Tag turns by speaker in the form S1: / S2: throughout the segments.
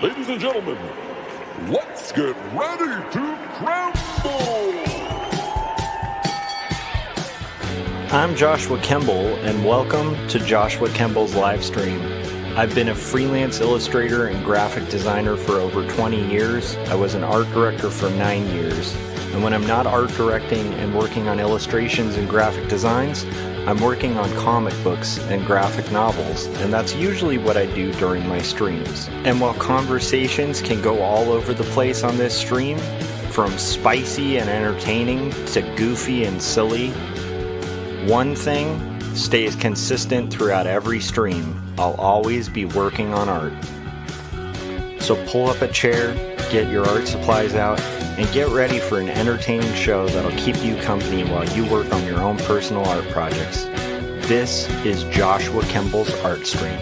S1: Ladies and gentlemen, let's get ready to crumble!
S2: I'm Joshua Kemble, and welcome to Joshua Kemble's Livestream. I've been a freelance illustrator and graphic designer for over 20 years. I was an art director for 9 years. And when I'm not art directing and working on illustrations and graphic designs, I'm working on comic books and graphic novels, and that's usually what I do during my streams. And while conversations can go all over the place on this stream, from spicy and entertaining to goofy and silly, one thing stays consistent throughout every stream. I'll always be working on art. So pull up a chair, get your art supplies out, and get ready for an entertaining show that'll keep you company while you work on your own personal art projects. This is Joshua Kemble's Art Stream.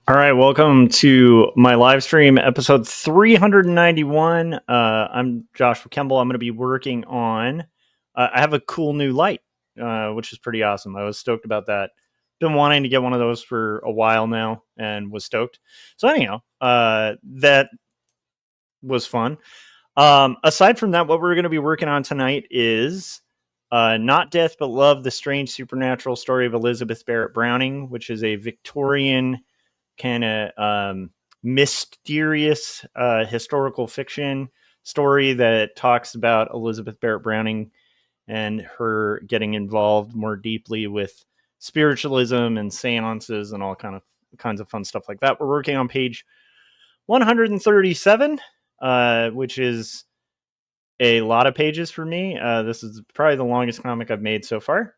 S2: All right, welcome to my live stream, episode 391. I'm Joshua Kemble. I'm going to be working on, I have a cool new light, which is pretty awesome. I was stoked about that. Been wanting to get one of those for a while now and was stoked. So anyhow, that was fun. Aside from that, what we're going to be working on tonight is Not Death But Love, the Strange Supernatural Story of Elizabeth Barrett Browning, which is a Victorian kind of mysterious historical fiction story that talks about Elizabeth Barrett Browning and her getting involved more deeply with spiritualism and seances and all kinds of fun stuff like that. We're working on page 137, which is a lot of pages for me. This is probably the longest comic I've made so far,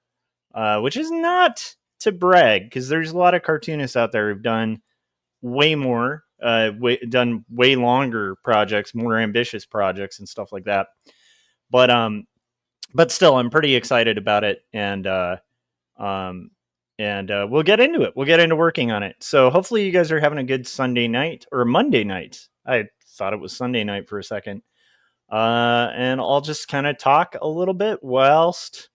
S2: which is not to brag, because there's a lot of cartoonists out there who've done way more, done way longer projects, more ambitious projects and stuff like that. But still, I'm pretty excited about it, and we'll get into it. We'll get into working on it. So hopefully you guys are having a good Sunday night or Monday night. I thought it was Sunday night for a second. And I'll just kind of talk a little bit whilst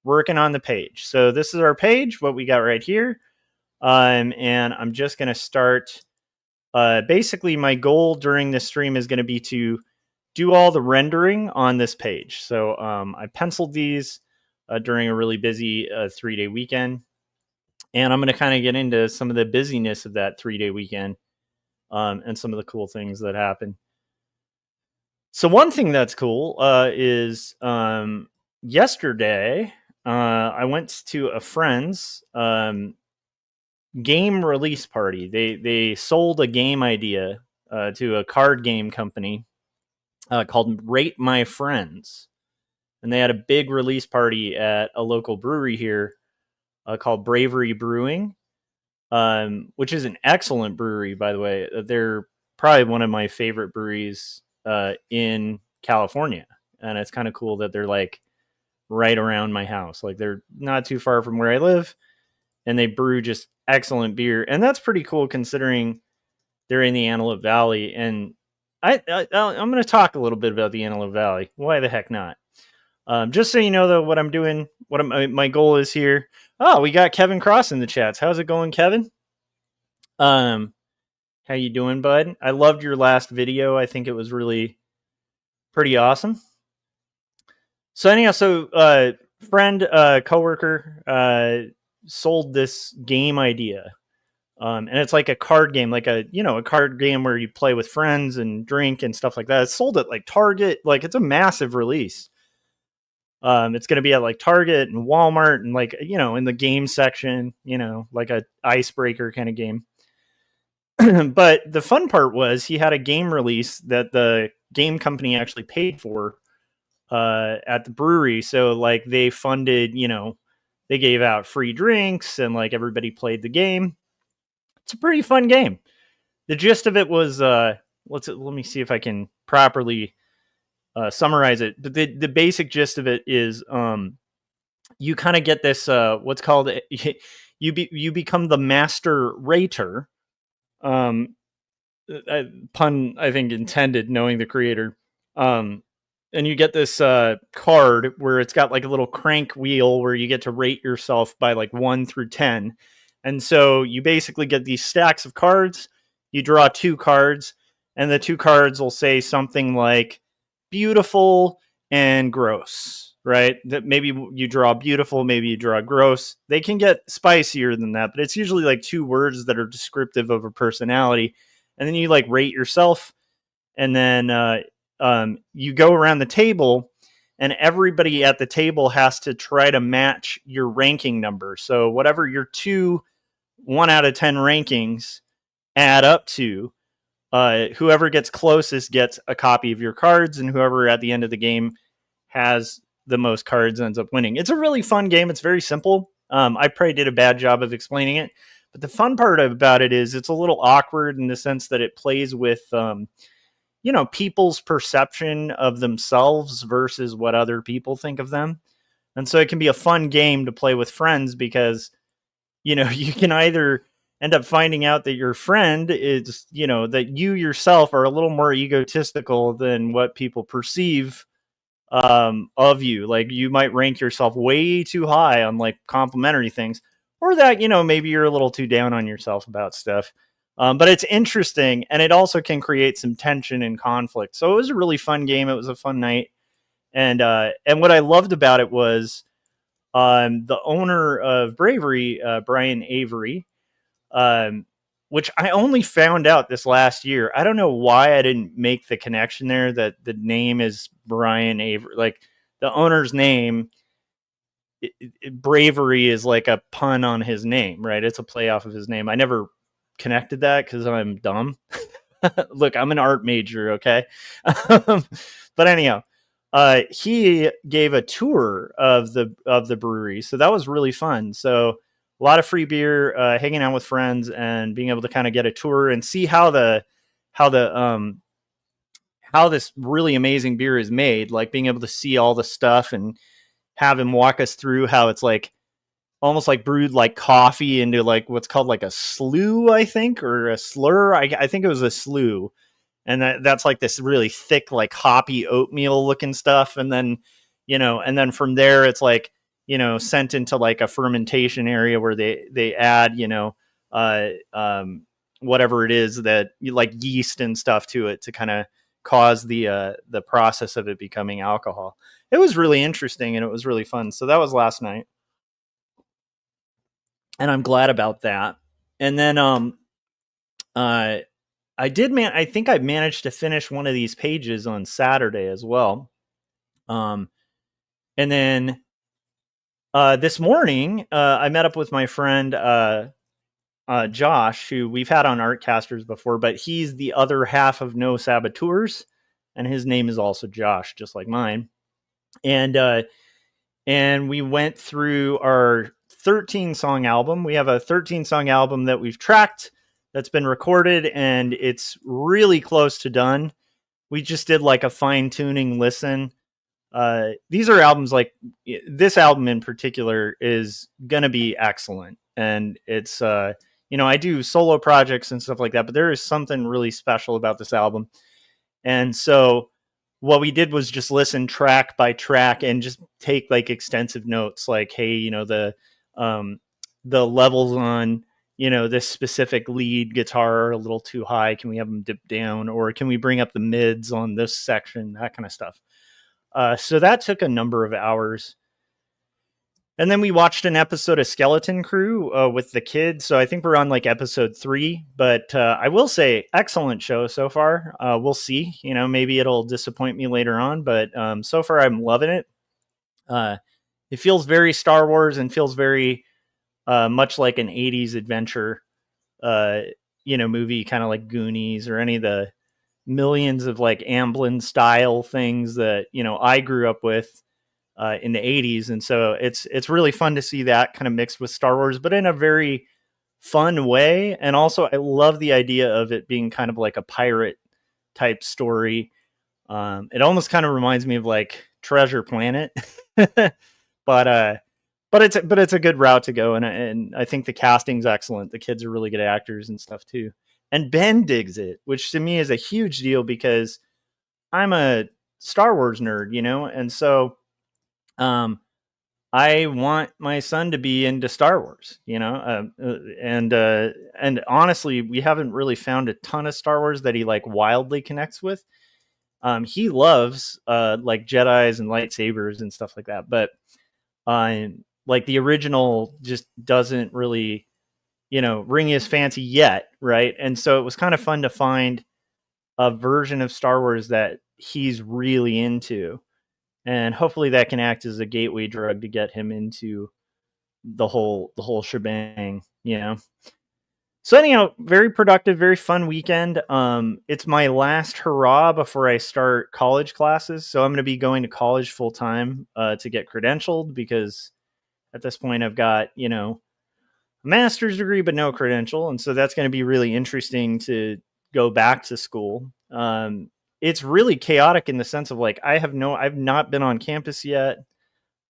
S2: working on the page. So this is our page, what we got right here. And I'm just going to start. Basically, my goal during this stream is going to be to do all the rendering on this page. So I penciled these during a really busy 3-day weekend. And I'm going to kind of get into some of the busyness of that 3-day weekend and some of the cool things that happen. So one thing that's cool is yesterday I went to a friend's game release party. They sold a game idea to a card game company called Rate My Friends, and they had a big release party at a local brewery here called Bravery Brewing, which is an excellent brewery, by the way. They're probably one of my favorite breweries in California, and it's kind of cool that they're like right around my house. Like, they're not too far from where I live, and they brew just excellent beer. And that's pretty cool considering they're in the Antelope Valley. And I'm going to talk a little bit about the Antelope Valley. Why the heck not? Just so you know, though, what I'm doing, my goal is here. Oh, we got Kevin Cross in the chats. How's it going, Kevin? How you doing, bud? I loved your last video. I think it was really pretty awesome. So anyhow, friend, coworker, sold this game idea, and it's like a card game, like a card game where you play with friends and drink and stuff like that. It's sold at like Target. Like, it's a massive release. It's going to be at like Target and Walmart and like, in the game section, like a icebreaker kind of game. But the fun part was he had a game release that the game company actually paid for at the brewery. So like they funded, they gave out free drinks and like everybody played the game. It's a pretty fun game. The gist of it was, let me see if I can properly summarize it. But the basic gist of it is, you kind of get this, what's called, you become the master rater. Um, Pun I think intended, knowing the creator. And you get this card where it's got like a little crank wheel where you get to rate yourself by like 1 through 10. And so you basically get these stacks of cards. You draw 2 cards, and the 2 cards will say something like beautiful and gross, right? That maybe you draw beautiful, maybe you draw gross. They can get spicier than that, but it's usually like 2 words that are descriptive of a personality. And then you like rate yourself, and then you go around the table, and everybody at the table has to try to match your ranking number. So whatever your 1 out of 10 rankings add up to, whoever gets closest gets a copy of your cards, and whoever at the end of the game has the most cards ends up winning. It's a really fun game. It's very simple. I probably did a bad job of explaining it, but the fun part about it is it's a little awkward in the sense that it plays with people's perception of themselves versus what other people think of them. And so it can be a fun game to play with friends because, you can either end up finding out that your friend is, that you yourself are a little more egotistical than what people perceive of you. Like you might rank yourself way too high on like complimentary things, or that, maybe you're a little too down on yourself about stuff. But it's interesting, and it also can create some tension and conflict. So it was a really fun game. It was a fun night. And what I loved about it was the owner of Bravery, Brian Avery, which I only found out this last year. I don't know why I didn't make the connection there that the name is Brian Avery. Like the owner's name, Bravery is like a pun on his name, right? It's a play off of his name. I never connected that because I'm dumb. Look, I'm an art major, okay? But anyhow, he gave a tour of the brewery, so that was really fun. So a lot of free beer, hanging out with friends, and being able to kind of get a tour and see how this really amazing beer is made. Like being able to see all the stuff and have him walk us through how it's like almost like brewed like coffee into like what's called like a slough, I think, or a slur. I think it was a slough. And that's like this really thick, like hoppy oatmeal looking stuff. And then, and then from there, it's like, sent into like a fermentation area where they add, whatever it is that you like yeast and stuff to it to kind of cause the process of it becoming alcohol. It was really interesting and it was really fun. So that was last night, and I'm glad about that. And then I think I managed to finish one of these pages on Saturday as well. And then this morning I met up with my friend Josh, who we've had on Artcasters before, but he's the other half of No Saboteurs, and his name is also Josh, just like mine. And we went through our 13-song album. We have a 13-song album that we've tracked, that's been recorded, and it's really close to done. We just did like a fine-tuning listen. These are albums, like this album in particular is gonna be excellent, and it's I do solo projects and stuff like that, but there is something really special about this album. And so what we did was just listen track by track and just take like extensive notes, like, hey, the levels on, this specific lead guitar are a little too high. Can we have them dip down, or can we bring up the mids on this section? That kind of stuff. So that took a number of hours. And then we watched an episode of Skeleton Crew with the kids. So I think we're on like episode 3, but I will say excellent show so far. We'll see, maybe it'll disappoint me later on, but so far I'm loving it. It feels very Star Wars and feels very much like an 80s adventure, movie, kind of like Goonies or any of the millions of like Amblin style things that, I grew up with in the 80s. And so it's really fun to see that kind of mixed with Star Wars, but in a very fun way. And also I love the idea of it being kind of like a pirate type story. It almost kind of reminds me of like Treasure Planet, but but it's a good route to go, and I think the casting's excellent. The kids are really good actors and stuff too. And Ben digs it, which to me is a huge deal because I'm a Star Wars nerd, and so I want my son to be into Star Wars, and honestly, we haven't really found a ton of Star Wars that he like wildly connects with. He loves like Jedi's and lightsabers and stuff like that, but like the original just doesn't really, ring his fancy yet, right? And so it was kind of fun to find a version of Star Wars that he's really into, and hopefully that can act as a gateway drug to get him into the whole shebang. So anyhow, very productive, very fun weekend. It's my last hurrah before I start college classes, so I'm going to be going to college full time to get credentialed, because at this point I've got a master's degree but no credential, and so that's going to be really interesting to go back to school. It's really chaotic in the sense of like I've not been on campus yet.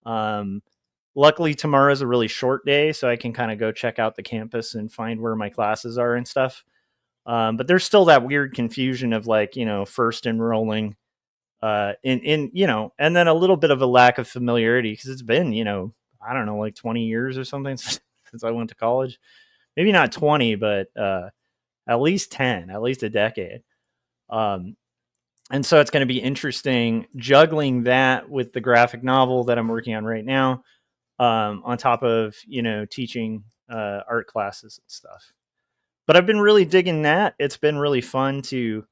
S2: Luckily tomorrow's a really short day, so I can kind of go check out the campus and find where my classes are and stuff. But there's still that weird confusion of like, first enrolling in and then a little bit of a lack of familiarity because it's been, I don't know, like 20 years or something since I went to college. Maybe not 20, but at least 10, at least a decade. And so it's going to be interesting juggling that with the graphic novel that I'm working on right now, on top of, teaching art classes and stuff. But I've been really digging that. It's been really fun to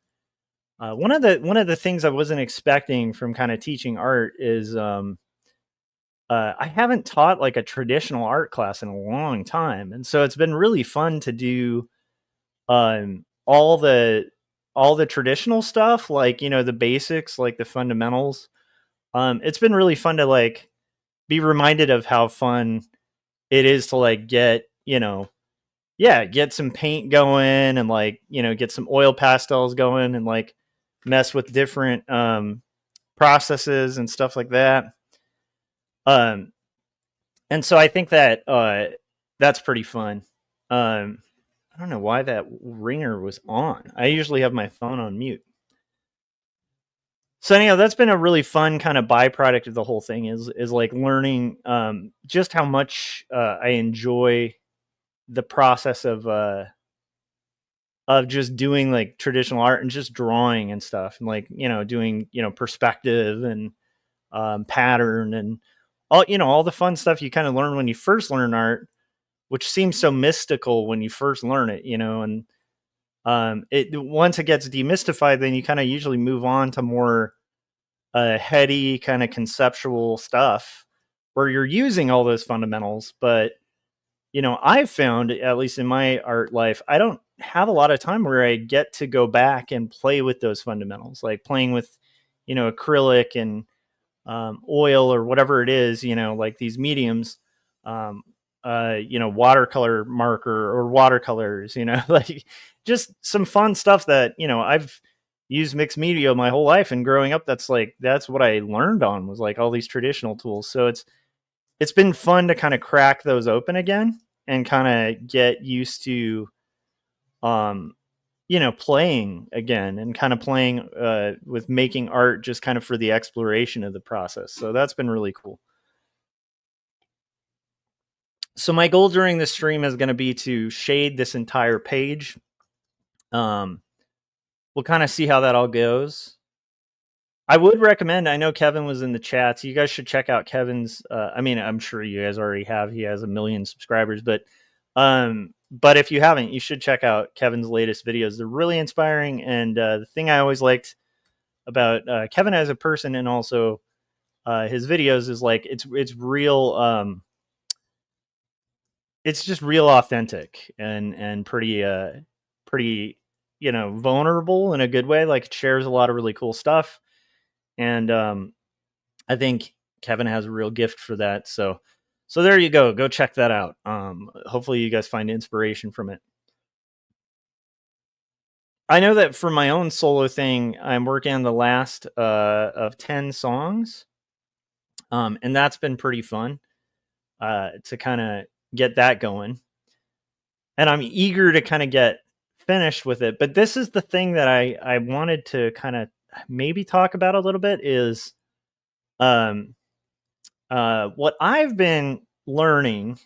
S2: one of the things I wasn't expecting from kind of teaching art is I haven't taught like a traditional art class in a long time, and so it's been really fun to do all the traditional stuff, like the basics, like the fundamentals. It's been really fun to like be reminded of how fun it is to like get get some paint going and like get some oil pastels going and like mess with different processes and stuff like that. Um, and so I think that that's pretty fun. I don't know why that ringer was on. I usually have my phone on mute. So anyhow, that's been a really fun kind of byproduct of the whole thing is like learning just how much I enjoy the process of just doing like traditional art and just drawing and stuff, and like doing perspective and pattern and all the fun stuff you kind of learn when you first learn art, which seems so mystical when you first learn it, and it once it gets demystified, then you kind of usually move on to more heady kind of conceptual stuff where you're using all those fundamentals. But I've found, at least in my art life, I don't have a lot of time where I get to go back and play with those fundamentals, like playing with acrylic and oil or whatever it is, like these mediums, watercolor marker or watercolors, like just some fun stuff that, I've used mixed media my whole life, and growing up, that's what I learned on, was like all these traditional tools. So it's been fun to kind of crack those open again and kind of get used to, playing again and kind of playing with making art just kind of for the exploration of the process. So that's been really cool. So my goal during this stream is going to be to shade this entire page. We'll kind of see how that all goes. I would recommend, I know Kevin was in the chat, so you guys should check out Kevin's, I'm sure you guys already have, he has 1 million subscribers, but if you haven't, you should check out Kevin's latest videos. They're really inspiring, and the thing I always liked about Kevin as a person and also his videos is like it's real. It's just real authentic and pretty vulnerable in a good way. Like it shares a lot of really cool stuff, and I think Kevin has a real gift for that. So there you go. Go check that out. Hopefully you guys find inspiration from it. I know that for my own solo thing, I'm working on the last of 10 songs. And that's been pretty fun. to kind of get that going. And I'm eager to kind of get finished with it. But this is the thing that I wanted to kind of maybe talk about a little bit is um, what I've been learning,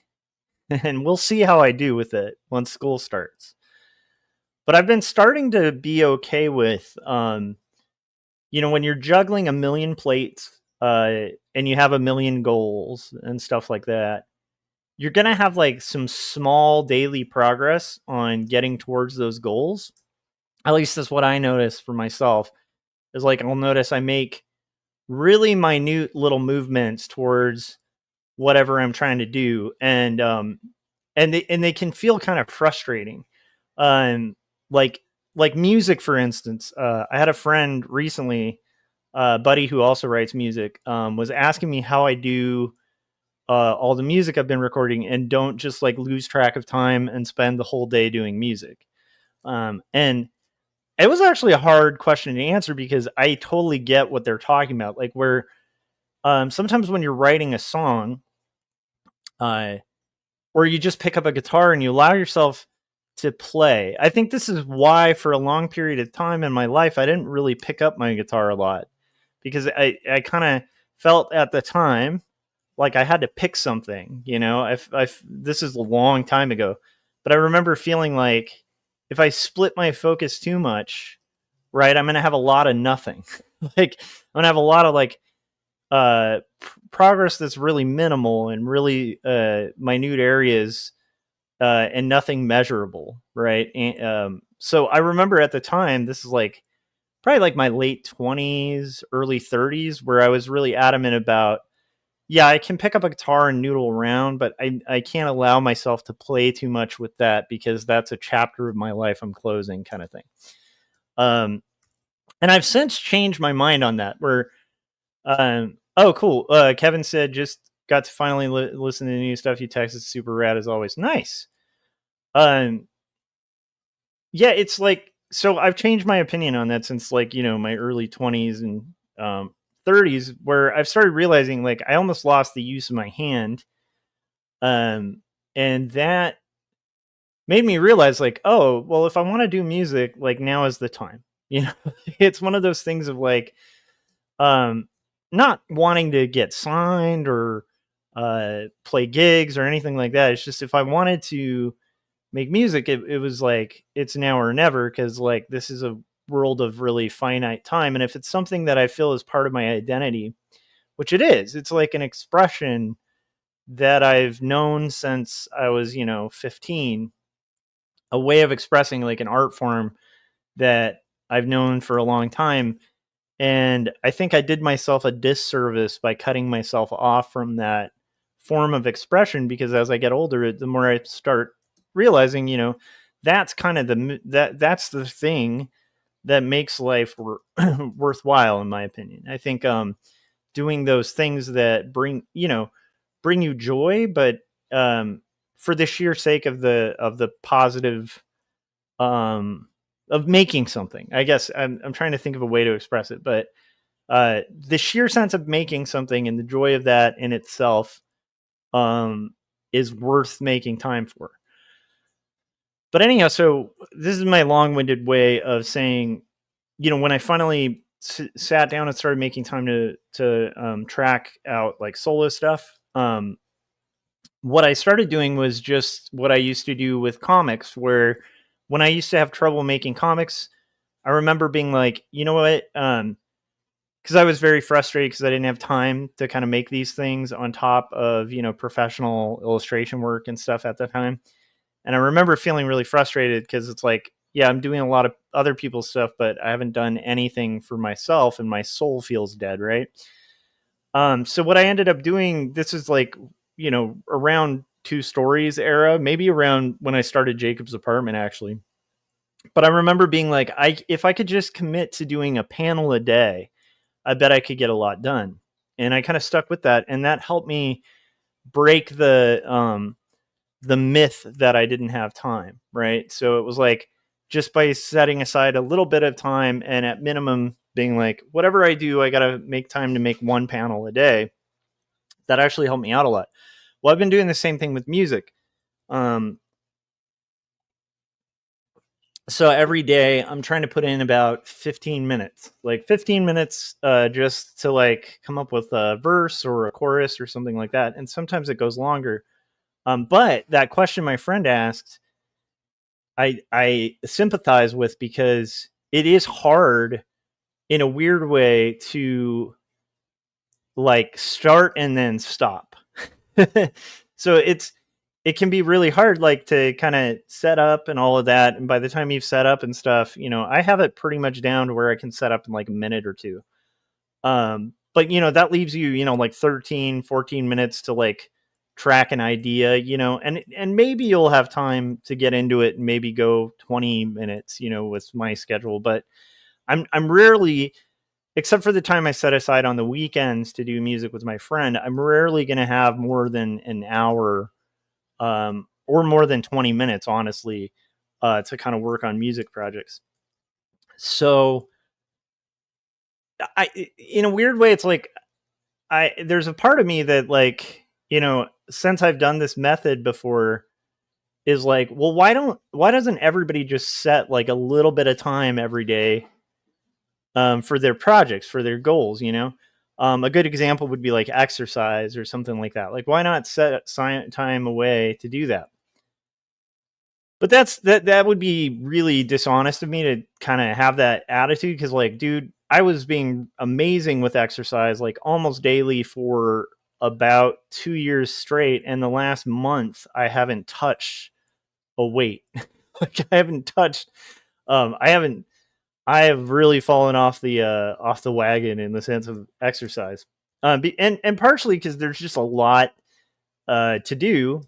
S2: and we'll see how I do with it once school starts. But I've been starting to be okay with, when you're juggling a million plates and you have a million goals and stuff like that, you're going to have like some small daily progress on getting towards those goals. At least that's what I notice for myself is like, I'll notice I make really minute little movements towards whatever I'm trying to do. And they can feel kind of frustrating. Um, like, like music, for instance, I had a friend recently, buddy who also writes music, was asking me how I do all the music I've been recording and don't just like lose track of time and spend the whole day doing music. And it was actually a hard question to answer because I totally get what they're talking about. Like where sometimes when you're writing a song, or you just pick up a guitar and you allow yourself to play. I think this is why for a long period of time in my life, I didn't really pick up my guitar a lot because I kind of felt at the time like I had to pick something, this is a long time ago, but I remember feeling like if I split my focus too much, right, I'm going to have a lot of nothing. Like I'm going to have a lot of like progress that's really minimal and really minute areas and nothing measurable, right? So I remember at the time, this is like probably like my late 20s, early 30s, where I was really adamant about, yeah, I can pick up a guitar and noodle around, but I can't allow myself to play too much with that because that's a chapter of my life I'm closing, kind of thing. And I've since changed my mind on that, where oh, cool. Kevin said just got to finally listen to the new stuff you texted. Super rad as always. Nice. Um, yeah, it's like, so I've changed my opinion on that since like, my early 20s and 30s, where I've started realizing like I almost lost the use of my hand. And that made me realize like, oh, well, if I want to do music, like now is the time. It's one of those things of like, um, not wanting to get signed or play gigs or anything like that. It's just if I wanted to make music, it was like it's now or never, because like this is a world of really finite time. And if it's something that I feel is part of my identity, which it is, it's like an expression that I've known since I was, 15, a way of expressing like an art form that I've known for a long time. And I think I did myself a disservice by cutting myself off from that form of expression, because as I get older, the more I start realizing, that's kind of that's the thing that makes life worthwhile, in my opinion. I think doing those things that bring you joy, but for the sheer sake of the positive, um, of making something. I guess I'm trying to think of a way to express it, but the sheer sense of making something and the joy of that in itself is worth making time for. But anyhow, so this is my long-winded way of saying, when I finally sat down and started making time to track out like solo stuff, what I started doing was just what I used to do with comics, where when I used to have trouble making comics, I remember being like, you know what? Because I was very frustrated because I didn't have time to kind of make these things on top of, professional illustration work and stuff at the time. And I remember feeling really frustrated because it's like, yeah, I'm doing a lot of other people's stuff, but I haven't done anything for myself and my soul feels dead, right? So what I ended up doing, this is like, around Two Stories era, maybe around when I started Jacob's Apartment, actually. But I remember being like, if I could just commit to doing a panel a day, I bet I could get a lot done. And I kind of stuck with that, and that helped me break the myth that I didn't have time, right? So it was like just by setting aside a little bit of time and at minimum being like, whatever I do, I got to make time to make one panel a day. That actually helped me out a lot. Well, I've been doing the same thing with music. So every day I'm trying to put in about 15 minutes, like 15 minutes, just to like come up with a verse or a chorus or something like that. And sometimes it goes longer. But that question my friend asked, I sympathize with, because it is hard in a weird way to like start and then stop. So it can be really hard, like, to kind of set up and all of that. And by the time you've set up and stuff, I have it pretty much down to where I can set up in like a minute or two. But that leaves you, like 13, 14 minutes to like track an idea, and maybe you'll have time to get into it and maybe go 20 minutes, with my schedule. But I'm rarely, except for the time I set aside on the weekends to do music with my friend, I'm rarely going to have more than an hour, or more than 20 minutes, honestly, to kind of work on music projects. So in a weird way, it's like, there's a part of me that, like, since I've done this method before, is like, well, why doesn't everybody just set like a little bit of time every day, for their projects, for their goals, a good example would be like exercise or something like that. Like, why not set time away to do that? But that would be really dishonest of me to kind of have that attitude, because, like, dude, I was being amazing with exercise, like almost daily for about 2 years straight, and the last month I haven't touched a weight. Like, I haven't touched. I have really fallen off the wagon in the sense of exercise, and partially because there's just a lot to do,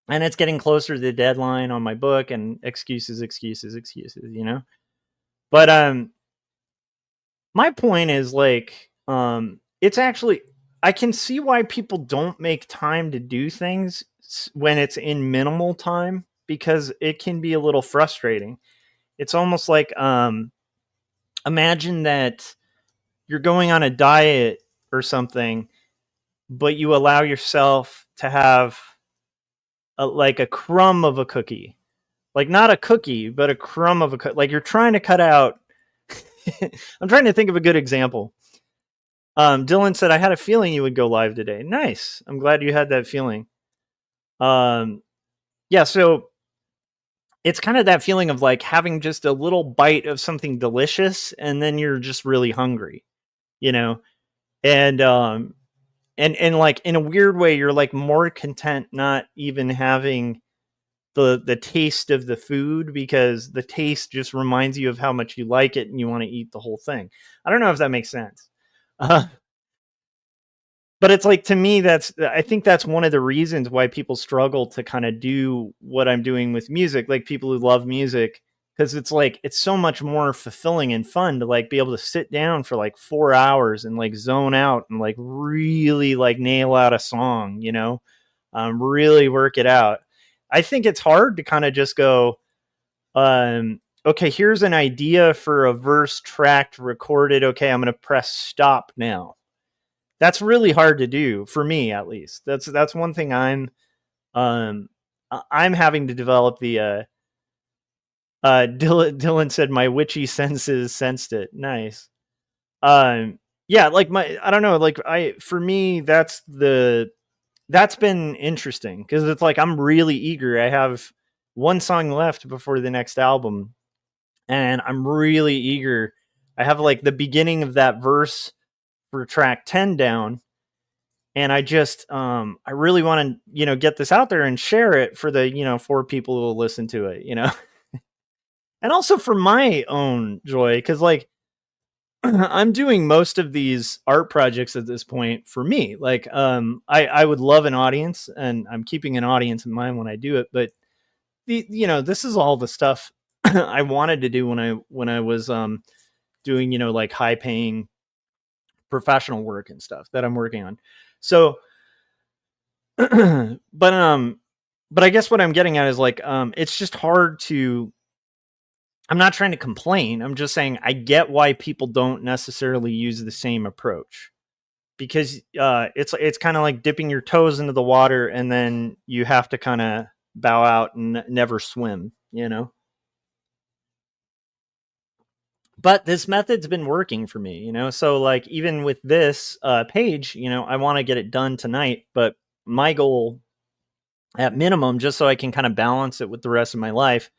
S2: and it's getting closer to the deadline on my book, and excuses, excuses, excuses, But my point is, like, it's actually, I can see why people don't make time to do things when it's in minimal time, because it can be a little frustrating. It's almost like, imagine that you're going on a diet or something, but you allow yourself to have like a crumb of a cookie, like not a cookie, but a crumb of a cookie. Like, you're trying to cut out. I'm trying to think of a good example. Dylan said, I had a feeling you would go live today. Nice. I'm glad you had that feeling. Yeah. So it's kind of that feeling of like having just a little bite of something delicious, and then you're just really hungry, and and like, in a weird way, you're like more content not even having the taste of the food, because the taste just reminds you of how much you like it and you want to eat the whole thing. I don't know if that makes sense. uh, but it's like, to me, I think that's one of the reasons why people struggle to kind of do what I'm doing with music, like people who love music, because it's like, it's so much more fulfilling and fun to like be able to sit down for like 4 hours and like zone out and like really like nail out a song, really work it out. I think it's hard to kind of just go, okay, here's an idea for a verse tracked, recorded. Okay, I'm going to press stop now. That's really hard to do, for me at least. That's one thing I'm having to develop the Dylan said my witchy senses sensed it. Nice. Yeah, like, I don't know, like, for me, that's been interesting, because it's like, I'm really eager. I have one song left before the next album, and I'm really eager. I have like the beginning of that verse for track 10 down, and I just I really want to, get this out there and share it for the, 4 people who will listen to it, and also for my own joy, because, like, I'm doing most of these art projects at this point for me. Like, I would love an audience, and I'm keeping an audience in mind when I do it, but this is all the stuff I wanted to do when I was doing, like, high paying professional work and stuff that I'm working on. So but I guess what I'm getting at is, like, it's just hard to, I'm not trying to complain. I'm just saying I get why people don't necessarily use the same approach, because it's kind of like dipping your toes into the water and then you have to kind of bow out and never swim, you know. But this method's been working for me, you know. So like even with this page, you know, I want to get it done tonight, but my goal at minimum, just so I can kind of balance it with the rest of my life,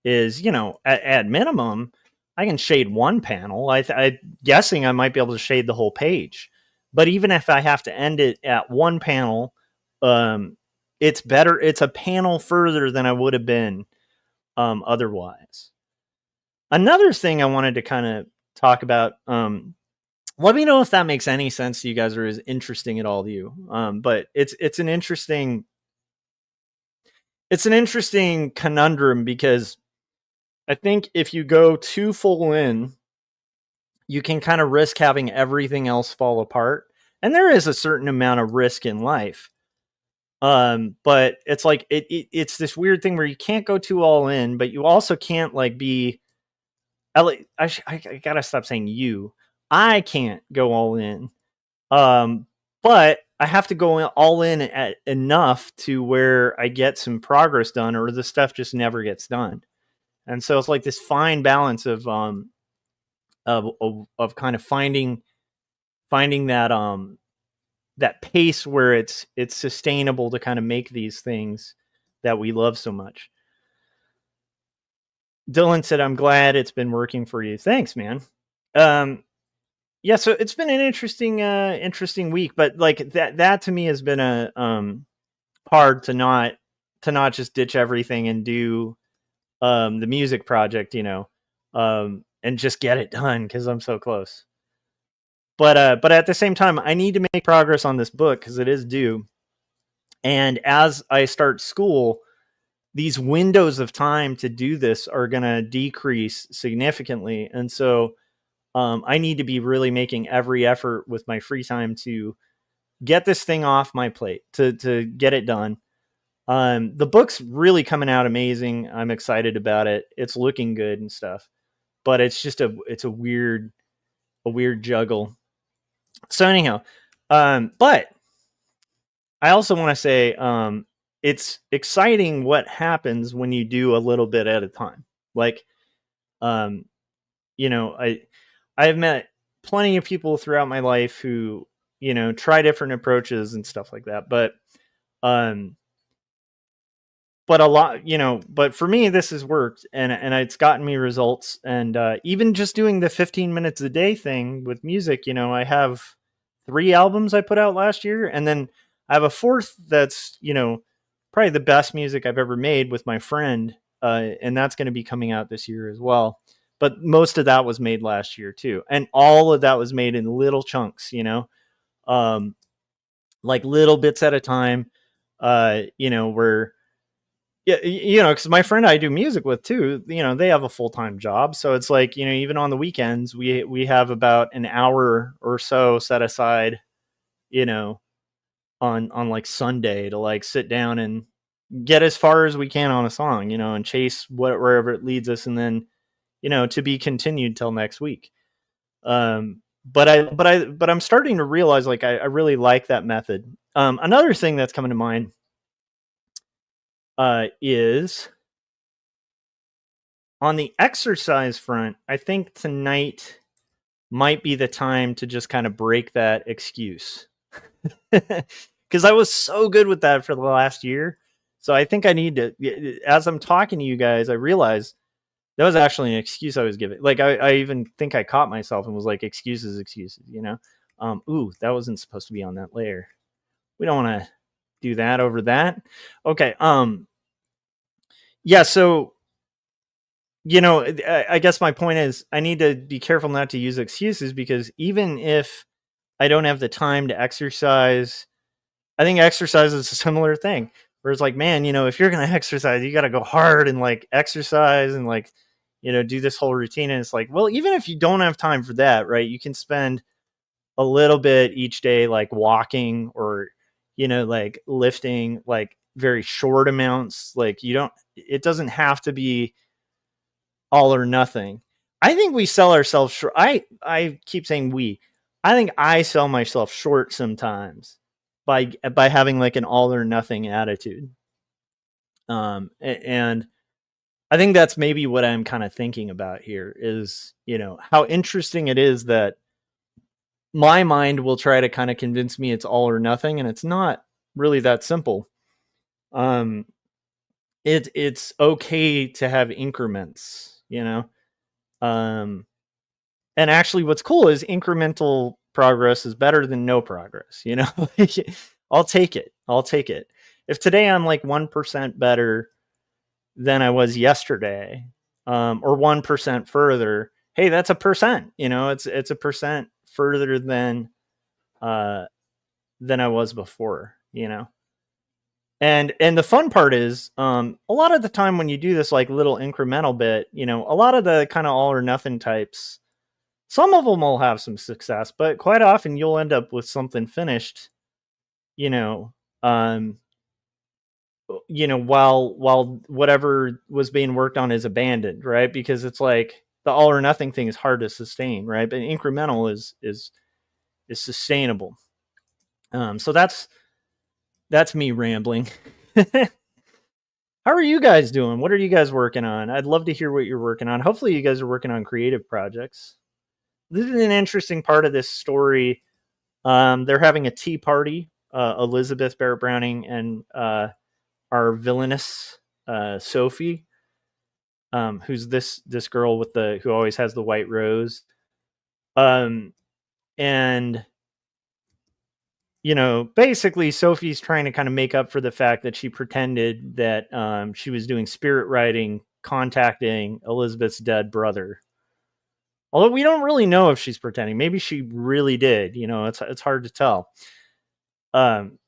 S2: is, you know, at minimum, I can shade one panel. I guessing I might be able to shade the whole page. But even if I have to end it at one panel, it's better. It's a panel further than I would have been otherwise. Another thing I wanted to kind of talk about. Let me know if that makes any sense to you guys or is interesting at all to you. But it's an interesting conundrum, because I think if you go too full in, you can kind of risk having everything else fall apart. And there is a certain amount of risk in life. But it's like it's this weird thing where you can't go too all in, but you also can't like be. I gotta stop saying you. I can't go all in. But I have to go all in at enough to where I get some progress done, or the stuff just never gets done. And so it's like this fine balance of kind of finding that that pace where it's sustainable to kind of make these things that we love so much. Dylan said, "I'm glad it's been working for you." Thanks, man. Yeah, so it's been an interesting week, but like that to me has been a hard to not just ditch everything and do the music project, you know, and just get it done because I'm so close. But at the same time, I need to make progress on this book because it is due. And as I start school, these windows of time to do this are going to decrease significantly. And so I need to be really making every effort with my free time to get this thing off my plate, to get it done. The book's really coming out amazing. I'm excited about it. It's looking good and stuff, but it's just a weird juggle. So anyhow, but I also want to say, it's exciting what happens when you do a little bit at a time. Like, you know, I've met plenty of people throughout my life who, you know, try different approaches and stuff like that. But a lot, you know, but for me, this has worked and it's gotten me results. And even just doing the 15 minutes a day thing with music, you know, I have 3 albums I put out last year. And then I have a 4th that's, you know, probably the best music I've ever made with my friend. And that's going to be coming out this year as well. But most of that was made last year too. And all of that was made in little chunks, you know, like little bits at a time, you know, where, yeah, you know, because my friend I do music with too, you know, they have a full-time job. So it's like, you know, even on the weekends, we have about an hour or so set aside, you know, on like Sunday to like sit down and get as far as we can on a song, you know, and chase wherever it leads us. And then, you know, to be continued till next week. But I'm starting to realize like I really like that method. Another thing that's coming to mind is on the exercise front. I think tonight might be the time to just kind of break that excuse, because I was so good with that for the last year. So I think I need to, as I'm talking to you guys, I realize that was actually an excuse I was giving. Like I even think I caught myself and was like, excuses, you know. Ooh, that wasn't supposed to be on that layer. We don't want to do that over that. Okay. Yeah, so, you know, I guess my point is I need to be careful not to use excuses, because even if I don't have the time to exercise, I think exercise is a similar thing where it's like, man, you know, if you're going to exercise, you got to go hard and like exercise and like, you know, do this whole routine. And it's like, well, even if you don't have time for that, right, you can spend a little bit each day, like walking or, you know, like lifting, like very short amounts. Like it doesn't have to be all or nothing. I think we sell ourselves short. I keep saying we. I think I sell myself short sometimes by having like an all or nothing attitude. And I think that's maybe what I'm kind of thinking about here is, how interesting it is that my mind will try to kind of convince me it's all or nothing, and it's not really that simple. Um, it's okay to have increments, Um, and actually, what's cool is incremental progress is better than no progress. I'll take it. I'll take it. If today I'm like 1% better than I was yesterday, or 1% further, hey, that's a percent. It's a percent further uh, than I was before. And the fun part is, a lot of the time when you do this like little incremental bit, a lot of the kind of all or nothing types, some of them will have some success, but quite often you'll end up with something finished, you know, um, while whatever was being worked on is abandoned, right? Because it's like the all or nothing thing is hard to sustain, right? But incremental is sustainable. So that's me rambling. How are you guys doing? What are you guys working on? I'd love to hear what you're working on. Hopefully, you guys are working on creative projects. This is an interesting part of this story. They're having a tea party. Elizabeth Barrett Browning and our villainous Sophie, who's this girl who always has the white rose, um, and basically Sophie's trying to kind of make up for the fact that she pretended that she was doing spirit writing, contacting Elizabeth's dead brother. Although we don't really know if she's pretending. Maybe she really did. It's hard to tell. Um,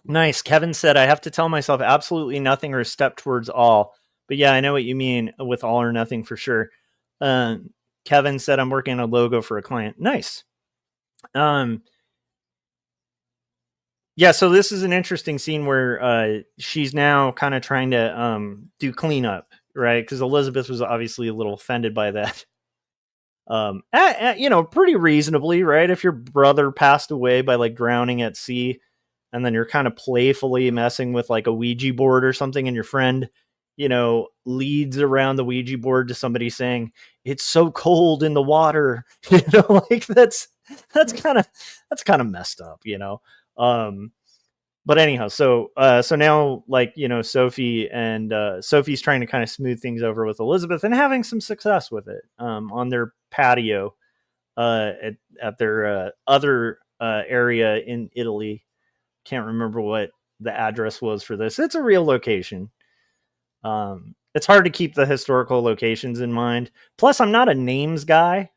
S2: Nice. Kevin said, I have to tell myself absolutely nothing or a step towards all. But yeah, I know what you mean with all or nothing for sure. Kevin said, I'm working on a logo for a client. Nice. Yeah, so this is an interesting scene where she's now kind of trying to do cleanup, right? Because Elizabeth was obviously a little offended by that. Pretty reasonably, right? If your brother passed away by like drowning at sea, and then you're kind of playfully messing with like a Ouija board or something, and your friend, leads around the Ouija board to somebody saying, "It's so cold in the water," like that's kind of messed up, But anyhow, so now like Sophie's trying to kind of smooth things over with Elizabeth and having some success with it on their patio at their other area in Italy. Can't remember what the address was for this. It's a real location. It's hard to keep the historical locations in mind. Plus, I'm not a names guy.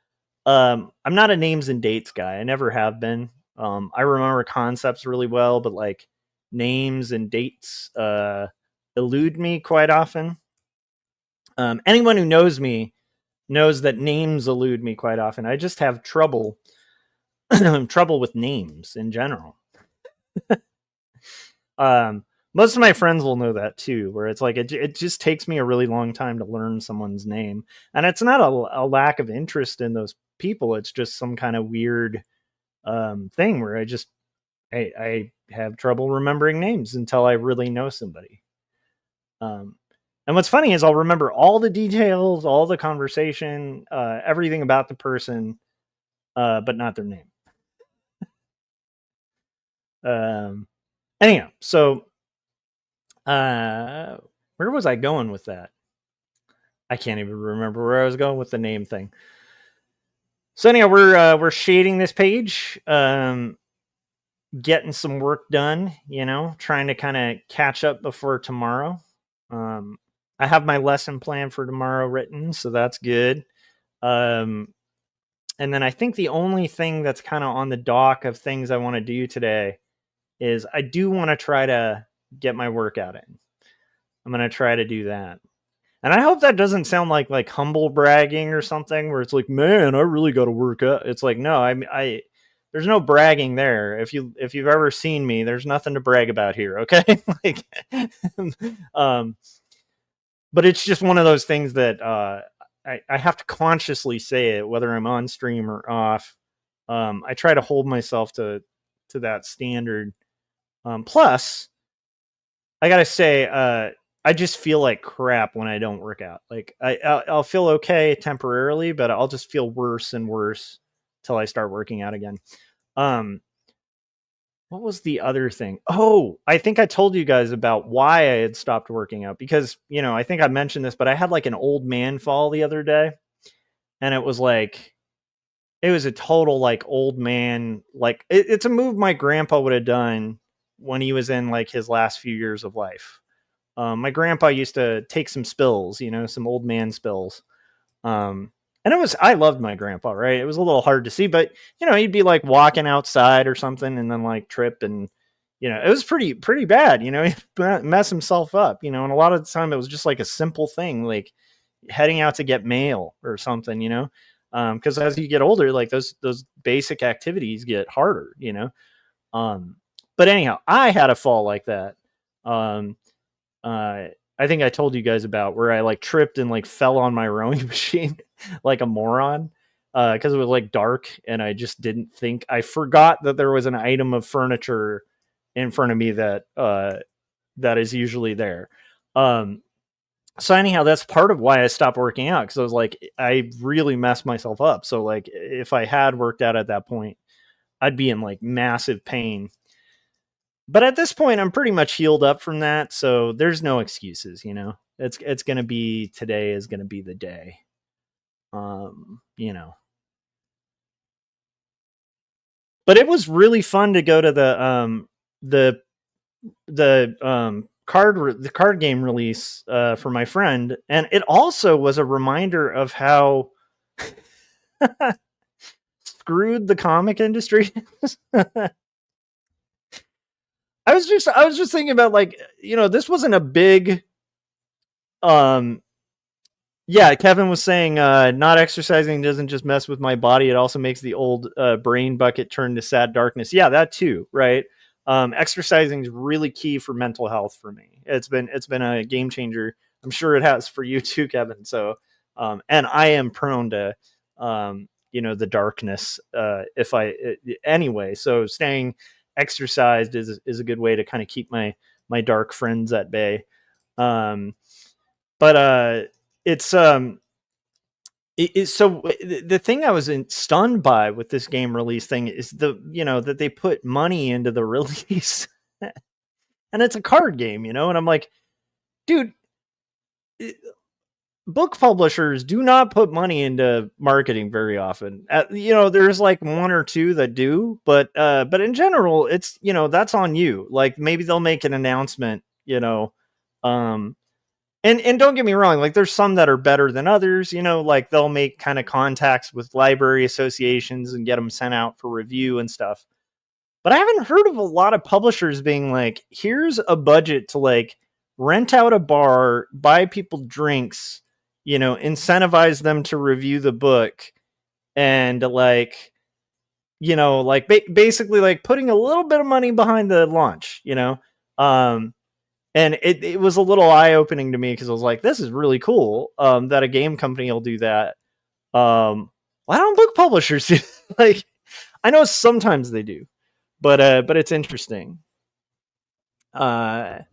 S2: I'm not a names and dates guy. I never have been. I remember concepts really well, but like names and dates elude me quite often. Anyone who knows me knows that names elude me quite often. I just have trouble trouble with names in general. Most of my friends will know that too, where it's like it just takes me a really long time to learn someone's name, and it's not a lack of interest in those people. It's just some kind of weird thing where I have trouble remembering names until I really know somebody. And what's funny is I'll remember all the details, all the conversation, everything about the person, but not their name. Anyhow, so where was I going with that? I can't even remember where I was going with the name thing. So anyhow, we're shading this page, getting some work done, trying to kind of catch up before tomorrow. I have my lesson plan for tomorrow written, so that's good. And then I think the only thing that's kind of on the dock of things I want to do today is I do want to try to get my workout in. I'm going to try to do that. And I hope that doesn't sound like humble bragging or something where it's like, man, I really got to work out. It's like, no, there's no bragging there. If you've ever seen me, there's nothing to brag about here. Okay, like, um, but it's just one of those things that I have to consciously say it, whether I'm on stream or off. I try to hold myself to that standard. Plus, I gotta say, I just feel like crap when I don't work out. Like I'll feel okay temporarily, but I'll just feel worse and worse till I start working out again. Um, what was the other thing? Oh, I think I told you guys about why I had stopped working out because, I think I mentioned this, but I had like an old man fall the other day, and it was a total like old man, like it's a move my grandpa would have done when he was in like his last few years of life. My grandpa used to take some spills, some old man spills. And I loved my grandpa, right? It was a little hard to see, but he'd be like walking outside or something and then like trip, and it was pretty bad. He'd mess himself up, and a lot of the time it was just like a simple thing, like heading out to get mail or something, because as you get older, like those basic activities get harder, but anyhow, I had a fall like that. um I think I told you guys about where I like tripped and like fell on my rowing machine like a moron, because it was like dark and I just didn't think, I forgot that there was an item of furniture in front of me that is usually there. Um, so anyhow, that's part of why I stopped working out, because I was like, I really messed myself up. So like, if I had worked out at that point, I'd be in like massive pain. But at this point, I'm pretty much healed up from that, so there's no excuses. It's gonna be, today is gonna be the day. You know. But it was really fun to go to the the card game release for my friend, and it also was a reminder of how screwed the comic industry is. I was just thinking about, like, this wasn't a big yeah, Kevin was saying not exercising doesn't just mess with my body, it also makes the old brain bucket turn to sad darkness. Yeah, that too, right? Exercising is really key for mental health for me. It's been a game changer. I'm sure it has for you too, Kevin. So and I am prone to the darkness if I anyway, so staying exercised is a good way to kind of keep my dark friends at bay. Um but it's so the thing I was stunned by with this game release thing is that they put money into the release, and it's a card game, and I'm like, dude, book publishers do not put money into marketing very often. There's like one or two that do, but in general, it's that's on you. Like, maybe they'll make an announcement, um and don't get me wrong, like, there's some that are better than others, like they'll make kind of contacts with library associations and get them sent out for review and stuff. But I haven't heard of a lot of publishers being like, here's a budget to like rent out a bar, buy people drinks, incentivize them to review the book, and like, basically like putting a little bit of money behind the launch, um and it was a little eye-opening to me, because I was like, this is really cool, that a game company will do that. Why don't book publishers do like, I know sometimes they do, but it's interesting. Dylan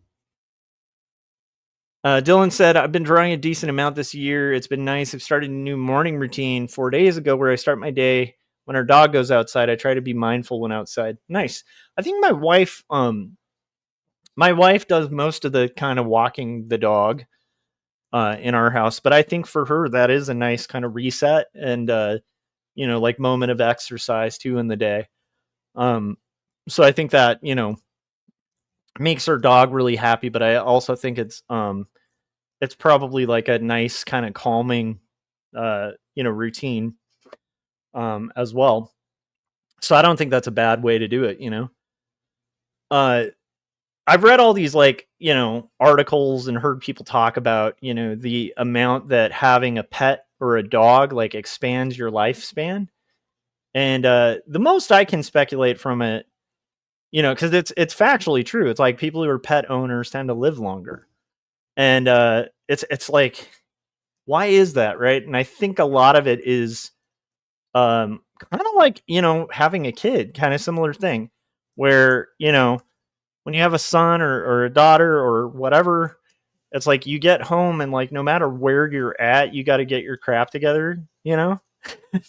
S2: said, I've been drawing a decent amount this year. It's been nice. I've started a new morning routine 4 days ago where I start my day when our dog goes outside. I try to be mindful when outside. Nice. I think my wife does most of the kind of walking the dog in our house, but I think for her that is a nice kind of reset and like moment of exercise too in the day. So I think that makes her dog really happy, but I also think it's probably like a nice kind of calming routine as well. So I don't think that's a bad way to do it. I've read all these like, articles and heard people talk about, the amount that having a pet or a dog like expands your lifespan. And the most I can speculate from it, because it's factually true. It's like people who are pet owners tend to live longer, and it's like, why is that, right? And I think a lot of it is kind of like having a kid, kind of similar thing, where when you have a son or a daughter or whatever, it's like you get home and like no matter where you're at, you got to get your crap together.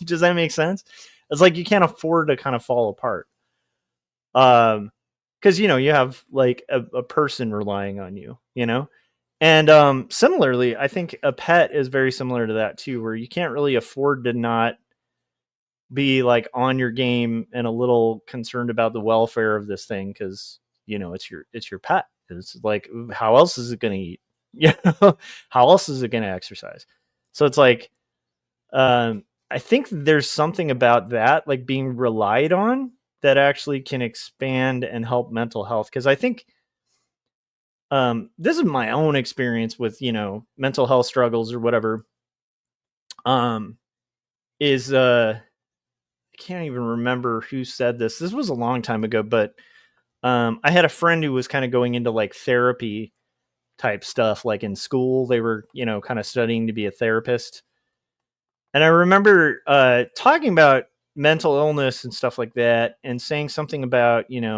S2: Does that make sense? It's like you can't afford to kind of fall apart. Because you have like a person relying on you. And similarly, I think a pet is very similar to that too, where you can't really afford to not be like on your game and a little concerned about the welfare of this thing, because it's your pet. It's like, how else is it going to eat? How else is it going to exercise? So it's like, I think there's something about that, like being relied on, that actually can expand and help mental health. Because I think this is my own experience with mental health struggles or whatever. Is I can't even remember who said this. This was a long time ago, but I had a friend who was kind of going into like therapy type stuff, like in school. They were kind of studying to be a therapist. And I remember talking about mental illness and stuff like that, and saying something about, I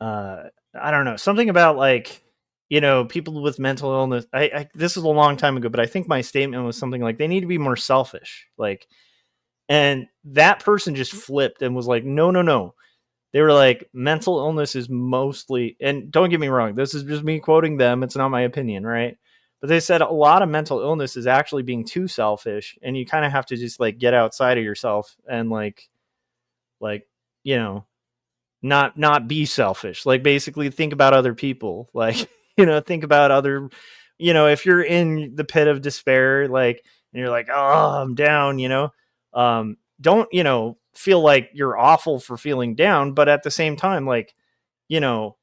S2: don't know, something about like, people with mental illness. This is a long time ago, but I think my statement was something like they need to be more selfish. Like, and that person just flipped and was like, no, no, no. They were like, mental illness is mostly, and don't get me wrong, this is just me quoting them. It's not my opinion, right? But they said a lot of mental illness is actually being too selfish, and you kind of have to just like get outside of yourself and like, you know, not be selfish. Like basically think about other people. Like, think about other, if you're in the pit of despair, like, and you're like, oh, I'm down, don't, feel like you're awful for feeling down, but at the same time, like, you know,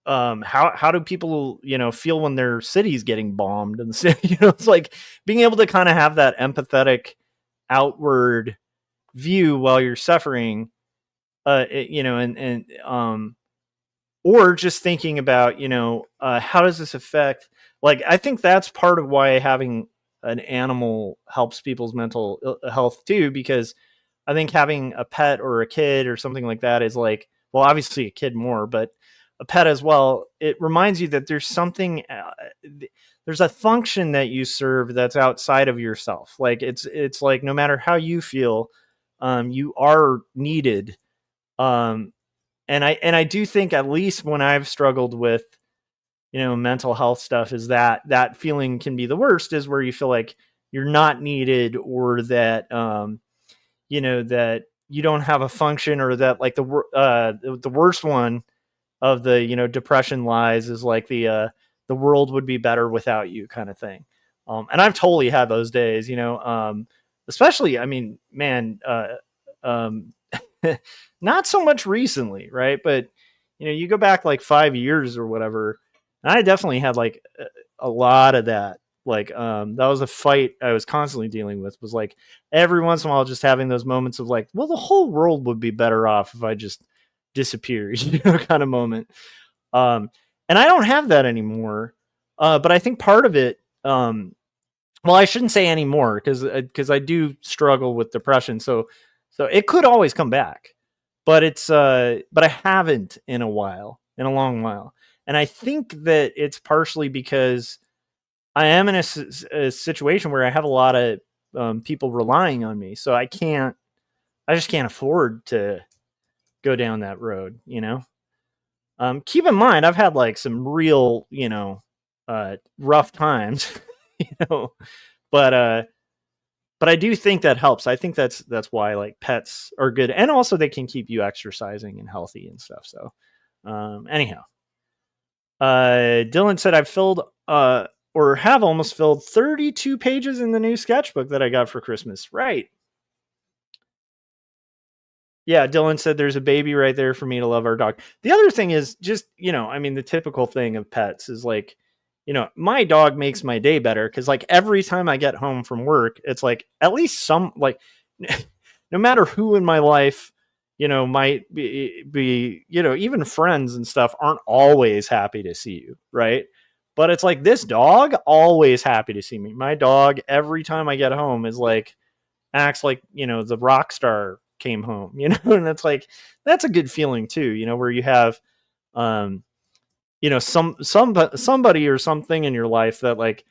S2: how do people feel when their city's getting bombed and it's like being able to kind of have that empathetic outward view while you're suffering, or just thinking about how does this affect, like, I think that's part of why having an animal helps people's mental health too, because I think having a pet or a kid or something like that is like, well, obviously a kid more, but a pet as well. It reminds you that there's something, there's a function that you serve that's outside of yourself. Like it's like no matter how you feel, you are needed. And I do think, at least when I've struggled with mental health stuff, is that feeling can be the worst, is where you feel like you're not needed, or that that you don't have a function, or that like the worst one of the depression lies is like the world would be better without you kind of thing. And I've totally had those days, especially, I mean, man, um, not so much recently, right? But you go back like 5 years or whatever, and I definitely had like a lot of that. Like that was a fight I was constantly dealing with, was like every once in a while just having those moments of like, well, the whole world would be better off if I just disappeared, kind of moment. And I don't have that anymore. But I think part of it, well, I shouldn't say anymore, because I do struggle with depression. So it could always come back, but but I haven't in a long while. And I think that it's partially because I am in a situation where I have a lot of people relying on me. So I just can't afford to go down that road, keep in mind, I've had like some real, rough times, you know, but I do think that helps. I think that's why like pets are good, and also they can keep you exercising and healthy and stuff. So, anyhow, Dylan said I've filled or have almost filled 32 pages in the new sketchbook that I got for Christmas. Right. Yeah, Dylan said there's a baby right there for me to love our dog. The other thing is just, I mean, the typical thing of pets is like, my dog makes my day better, because like every time I get home from work, it's like at least some like no matter who in my life, might be, even friends and stuff aren't always happy to see you, right? But it's like this dog always happy to see me. My dog, every time I get home, is like acts like, the rock star came home, and it's like that's a good feeling too, where you have um somebody or something in your life that, like,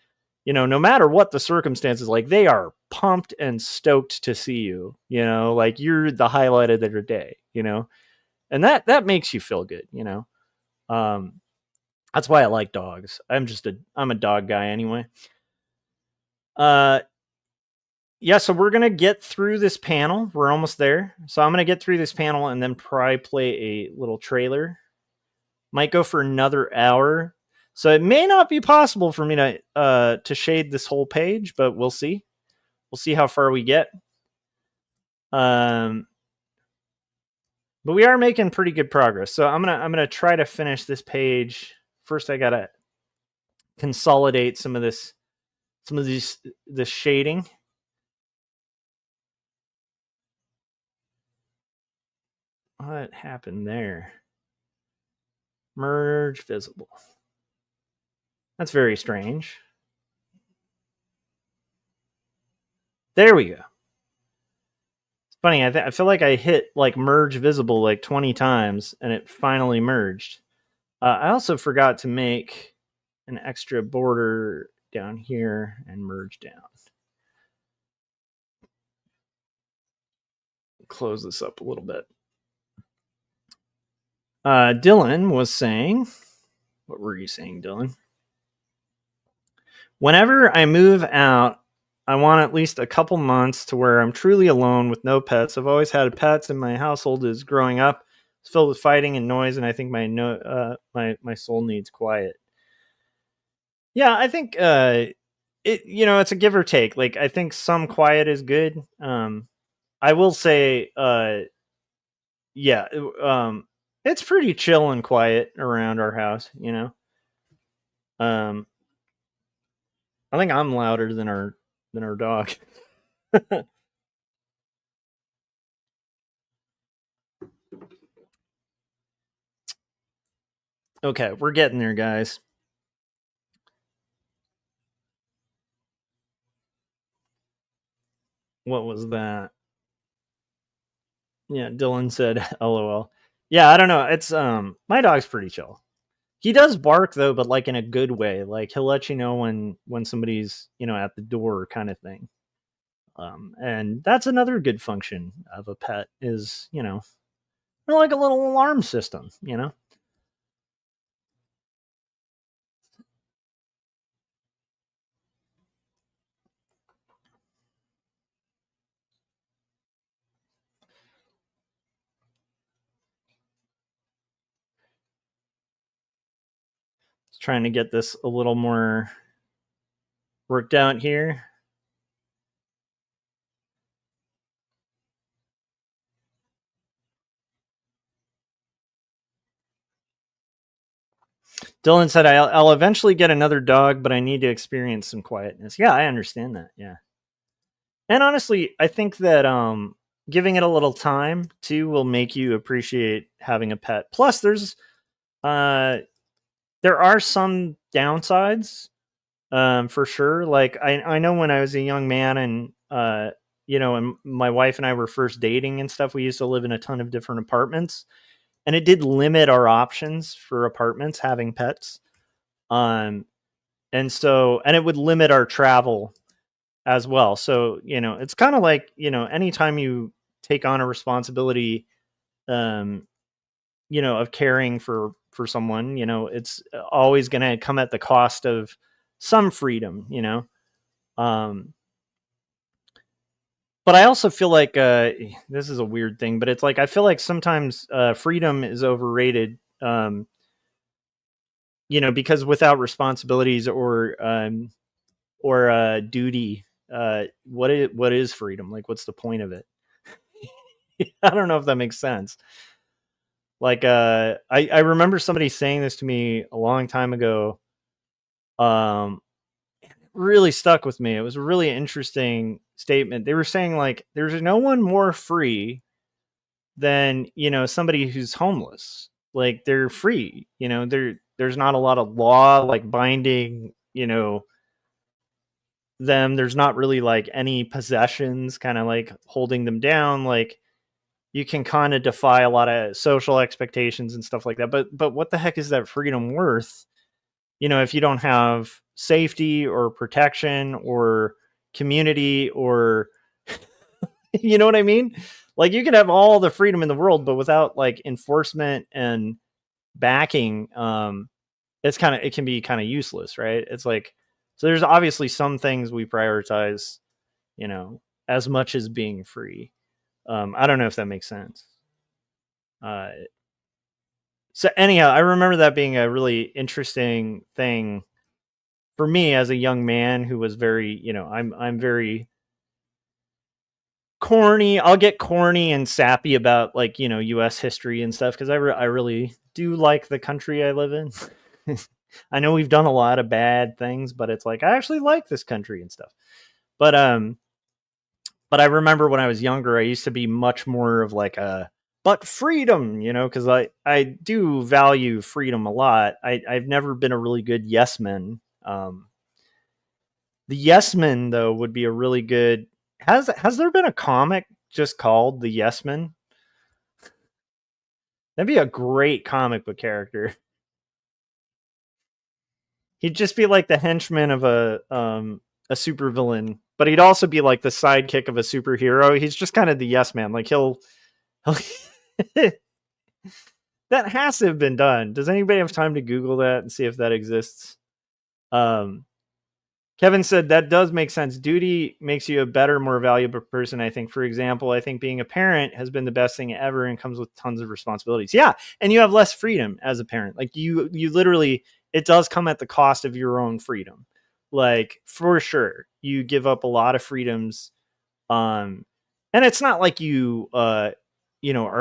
S2: no matter what the circumstances, like, they are pumped and stoked to see you, like you're the highlight of their day, and that makes you feel good, um that's why I like dogs. I'm a dog guy anyway. uh yeah, so we're gonna get through this panel. We're almost there, so I'm gonna get through this panel and then probably play a little trailer. Might go for another hour, so it may not be possible for me to shade this whole page, but we'll see. We'll see how far we get. But we are making pretty good progress. So I'm gonna try to finish this page first. I gotta consolidate some of this shading. What happened there? Merge visible. That's very strange. There we go. It's funny. I feel like I hit like merge visible like 20 times and it finally merged. I also forgot to make an extra border down here and merge down. Close this up a little bit. Dylan was saying, what were you saying, Dylan? Whenever I move out, I want at least a couple months to where I'm truly alone with no pets. I've always had pets, and my household is growing up. It's filled with fighting and noise, and I think my soul needs quiet. Yeah, I think it's a give or take. Like, I think some quiet is good. I will say, yeah, it's pretty chill and quiet around our house. I think I'm louder than our dog. Okay, we're getting there, guys. What was that? Yeah, Dylan said LOL. Yeah, I don't know. It's my dog's pretty chill. He does bark though, but like in a good way. Like he'll let you know when somebody's, at the door kind of thing. And that's another good function of a pet is, like a little alarm system. Just trying to get this a little more worked out here. Dylan said, I'll eventually get another dog, but I need to experience some quietness. Yeah, I understand that. Yeah. And honestly, I think that giving it a little time too will make you appreciate having a pet. Plus, uh, there are some downsides for sure. Like I know when I was a young man and and my wife and I were first dating and stuff, we used to live in a ton of different apartments, and it did limit our options for apartments having pets. Um, and it would limit our travel as well. So, it's kind of like, anytime you take on a responsibility, um, of caring for someone, it's always going to come at the cost of some freedom. Um, but I also feel like this is a weird thing, but it's like I feel like sometimes freedom is overrated. Because without responsibilities or duty, what is freedom? Like, what's the point of it? I don't know if that makes sense. Like, I remember somebody saying this to me a long time ago. really stuck with me. It was a really interesting statement. They were saying like there's no one more free than, somebody who's homeless. Like they're free, there's not a lot of law like binding, them. There's not really like any possessions kind of like holding them down. Like you can kind of defy a lot of social expectations and stuff like that. But what the heck is that freedom worth? If you don't have safety or protection or community or you know what I mean? Like you can have all the freedom in the world, but without like enforcement and backing, it can be kind of useless, right? It's like, so there's obviously some things we prioritize, as much as being free. I don't know if that makes sense. Uh, so anyhow, I remember that being a really interesting thing for me as a young man who was very, I'm very corny. I'll get corny and sappy about like, US history and stuff because I really do like the country I live in. I know we've done a lot of bad things, but it's like I actually like this country and stuff. But I remember when I was younger, I used to be much more of like a but freedom, because I do value freedom a lot. I've never been a really good yes man. The Yes Men though would be a really good. Has there been a comic just called the Yes Men? That'd be a great comic book character. He'd just be like the henchman of a supervillain, but he'd also be like the sidekick of a superhero. He's just kind of the yes man. Like he'll that has to have been done. Does anybody have time to Google that and see if that exists? Kevin said that does make sense. Duty makes you a better, more valuable person, I think. For example, I think being a parent has been the best thing ever and comes with tons of responsibilities. Yeah, and you have less freedom as a parent. Like you literally, it does come at the cost of your own freedom. Like for sure, you give up a lot of freedoms. And it's not like you are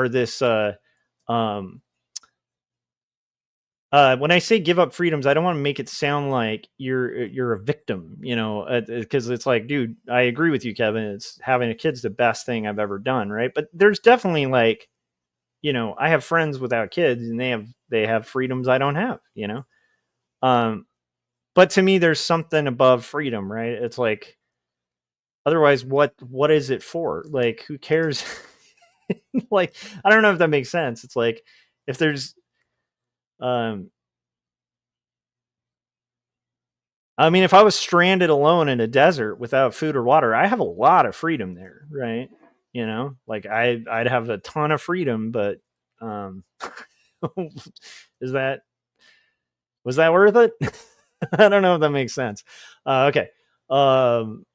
S2: this when I say give up freedoms, I don't want to make it sound like you're a victim, because it's like, dude, I agree with you, Kevin. It's having a kid's the best thing I've ever done, right? But there's definitely like, I have friends without kids, and they have freedoms I don't have, But to me, there's something above freedom, right? It's like, otherwise, what is it for? Like, who cares? Like, I don't know if that makes sense. It's like if there's I mean, if I was stranded alone in a desert without food or water, I have a lot of freedom there, right? Like I'd have a ton of freedom, but is that was that worth it? I don't know if that makes sense. Okay. Um,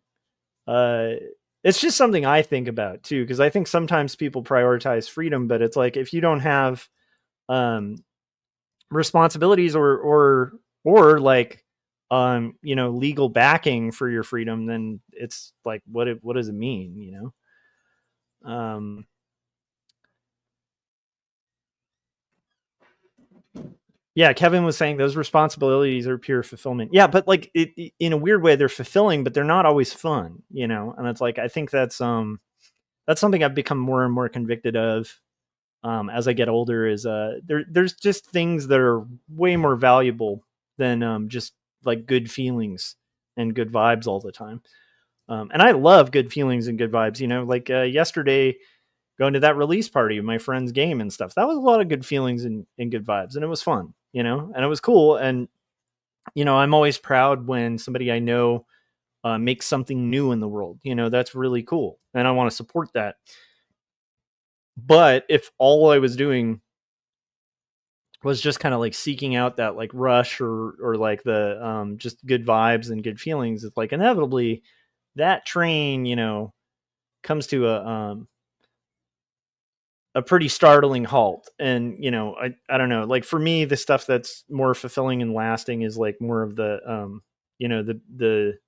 S2: uh, it's just something I think about too, because I think sometimes people prioritize freedom, but it's like if you don't have um, responsibilities or like legal backing for your freedom, then it's like what does it mean? Yeah, Kevin was saying those responsibilities are pure fulfillment. Yeah, but like in a weird way they're fulfilling, but they're not always fun, and it's like I think that's something I've become more and more convicted of as I get older is there's just things that are way more valuable than just like good feelings and good vibes all the time. And I love good feelings and good vibes, like yesterday going to that release party of my friend's game and stuff. That was a lot of good feelings and good vibes, and it was fun, and it was cool. And, I'm always proud when somebody I know makes something new in the world, that's really cool. And I want to support that. But if all I was doing was just kind of like seeking out that like rush or like the just good vibes and good feelings, it's like inevitably that train, comes to a pretty startling halt. And I don't know, like for me the stuff that's more fulfilling and lasting is like more of the the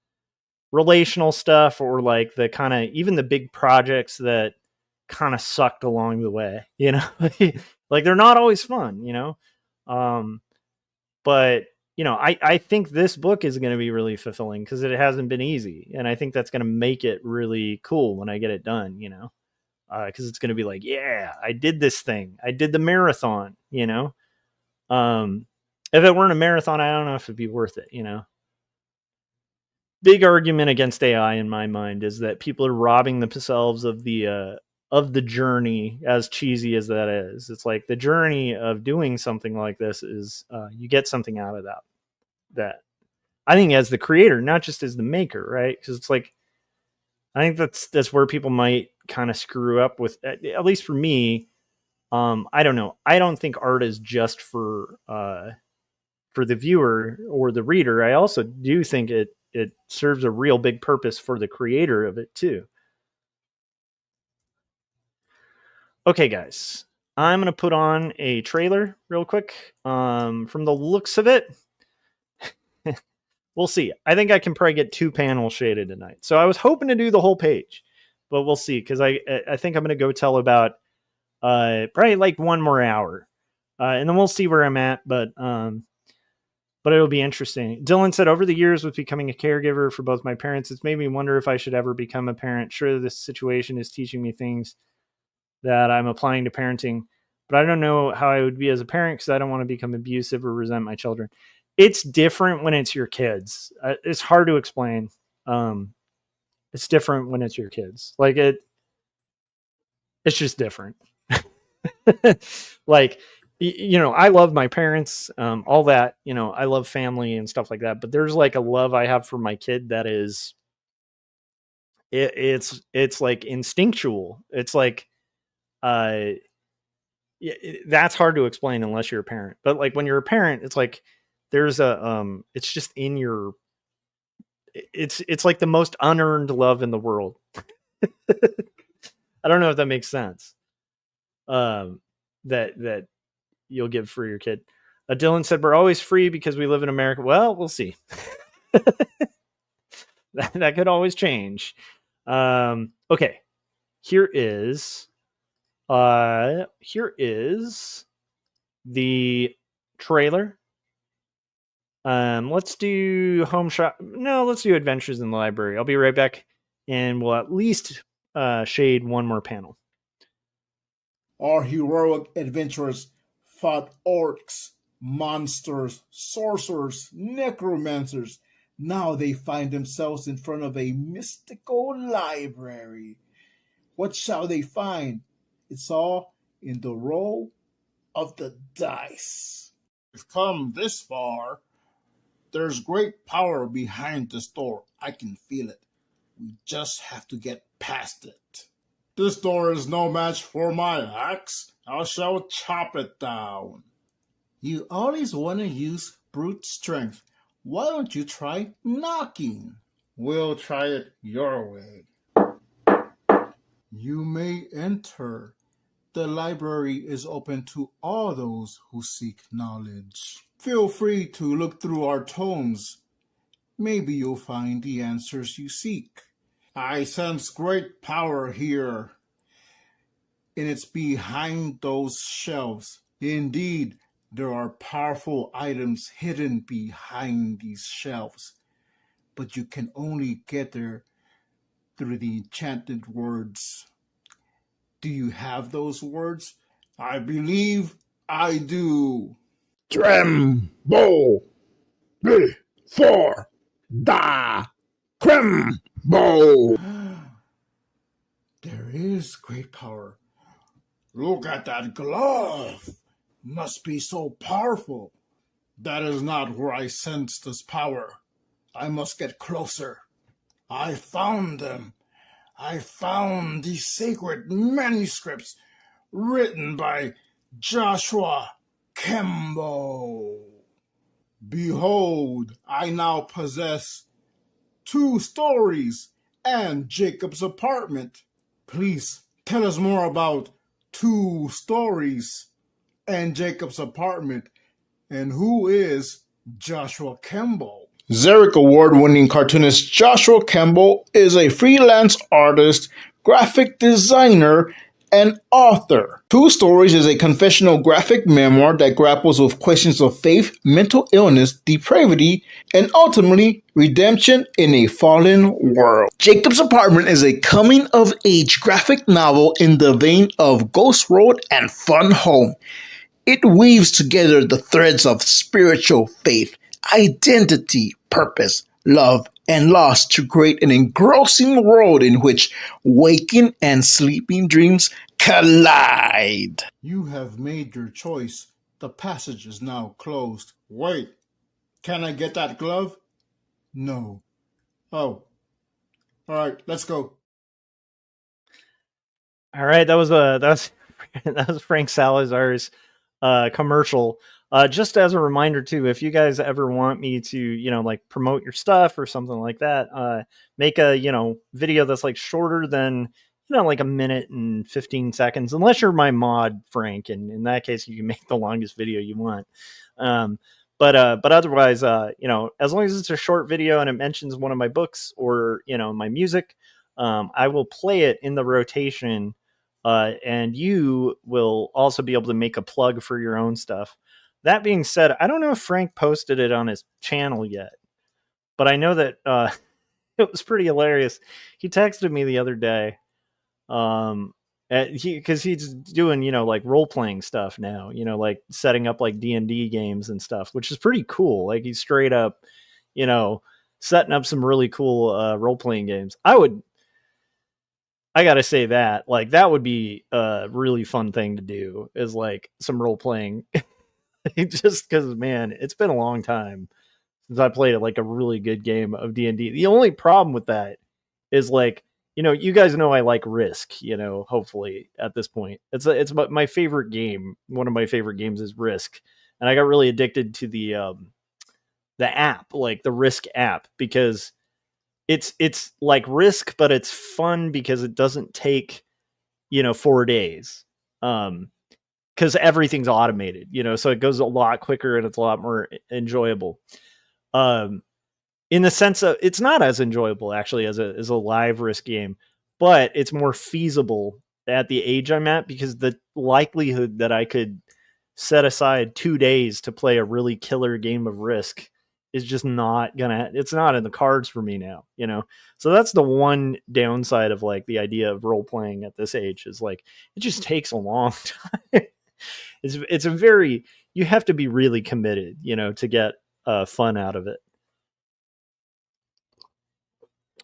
S2: relational stuff, or like the kind of even the big projects that kind of sucked along the way, like they're not always fun, um but I think this book is going to be really fulfilling because it hasn't been easy. And I think that's going to make it really cool when I get it done, because it's going to be like, yeah, I did this thing. I did the marathon, if it weren't a marathon, I don't know if it'd be worth it, Big argument against AI in my mind is that people are robbing themselves of the journey, as cheesy as that is. It's like the journey of doing something like this is you get something out of that I think as the creator, not just as the maker, right? Because it's like I think that's where people might kind of screw up with, at least for me. I don't know. I don't think art is just for the viewer or the reader. I also do think it serves a real big purpose for the creator of it too. Okay, guys, I'm going to put on a trailer real quick. From the looks of it, we'll see. I think I can probably get 2 panels shaded tonight. So I was hoping to do the whole page, but we'll see. Cause I think I'm going to go tell about, probably like 1 more hour. And then we'll see where I'm at. But it'll be interesting. Dylan said, over the years with becoming a caregiver for both my parents, it's made me wonder if I should ever become a parent. Sure, this situation is teaching me things that I'm applying to parenting, but I don't know how I would be as a parent because I don't want to become abusive or resent my children. It's different when it's your kids. It's hard to explain. It's different when it's your kids. Like it's just different. Like, I love my parents, all that, I love family and stuff like that. But there's like a love I have for my kid that is, it's like instinctual. It's like, that's hard to explain unless you're a parent. But like when you're a parent, it's like there's it's just in your. It's like the most unearned love in the world. I don't know if that makes sense. That you'll give for your kid. Dylan said, we're always free because we live in America. Well, we'll see. that could always change. Okay. Here is the trailer. Let's do home shop. No, let's do adventures in the library. I'll be right back and we'll at least shade 1 more panel.
S3: Our heroic adventurers fought orcs, monsters, sorcerers, necromancers. Now they find themselves in front of a mystical library. What shall they find? It's all in the roll of the dice.
S4: We've come this far. There's great power behind this door. I can feel it. We just have to get past it. This door is no match for my axe. I shall chop it down. You always want to use brute strength. Why don't you try knocking? We'll try it your way. You may enter. The library is open to all those who seek knowledge. Feel free to look through our tomes. Maybe you'll find the answers you seek. I sense great power here, and it's behind those shelves. Indeed, there are powerful items hidden behind these shelves, but you can only get there through the enchanted words. Do you have those words? I believe I do.
S1: Tremble before the Cremble.
S4: There is great power. Look at that glove. Must be so powerful. That is not where I sense this power. I must get closer. I found them. I found the sacred manuscripts written by Joshua Kemble. Behold, I now possess 2 stories and Jacob's apartment. Please tell us more about 2 stories and Jacob's apartment, and who is Joshua Kemble? Xeric Award-winning cartoonist Joshua Kemble is a freelance artist, graphic designer,
S3: and author. Two Stories is a confessional graphic memoir that grapples with questions of faith, mental illness, depravity, and ultimately redemption in a fallen world. Jacob's Apartment is a coming-of-age graphic novel in the vein of Ghost Road and Fun Home. It weaves together the threads of spiritual faith, identity, purpose, love, and loss to create an engrossing world in which waking and sleeping dreams collide.
S4: You have made your choice. The passage is now closed. Wait, can I get that glove? No. Oh. All right, let's go.
S2: All right, that was that was Frank Salazar's commercial. Just as a reminder too, if you guys ever want me to, like promote your stuff or something like that, make a, video that's like shorter than, like a minute and 15 seconds, unless you're my mod, Frank, and in that case you can make the longest video you want. But otherwise, as long as it's a short video and it mentions one of my books or, my music, I will play it in the rotation. And you will also be able to make a plug for your own stuff. That being said, I don't know if Frank posted it on his channel yet, but I know that it was pretty hilarious. He texted me the other day, because he's doing, like role playing stuff now, like setting up like D&D games and stuff, which is pretty cool. Like he's straight up, setting up some really cool role playing games. I gotta say that, like, that would be a really fun thing to do, is like some role playing. Just because, man, it's been a long time since I played like a really good game of D&D. The only problem with that is, like, you guys know I like Risk. Hopefully at this point, it's my favorite game. One of my favorite games is Risk, and I got really addicted to the app, like the Risk app, because it's like Risk, but it's fun because it doesn't take 4 days, because everything's automated, so it goes a lot quicker and it's a lot more enjoyable, in the sense of it's not as enjoyable actually as a live Risk game, but it's more feasible at the age I'm at, because the likelihood that I could set aside 2 days to play a really killer game of Risk is just it's not in the cards for me now, so that's the one downside of like the idea of role playing at this age, is like it just takes a long time. It's a very, you have to be really committed, to get fun out of it.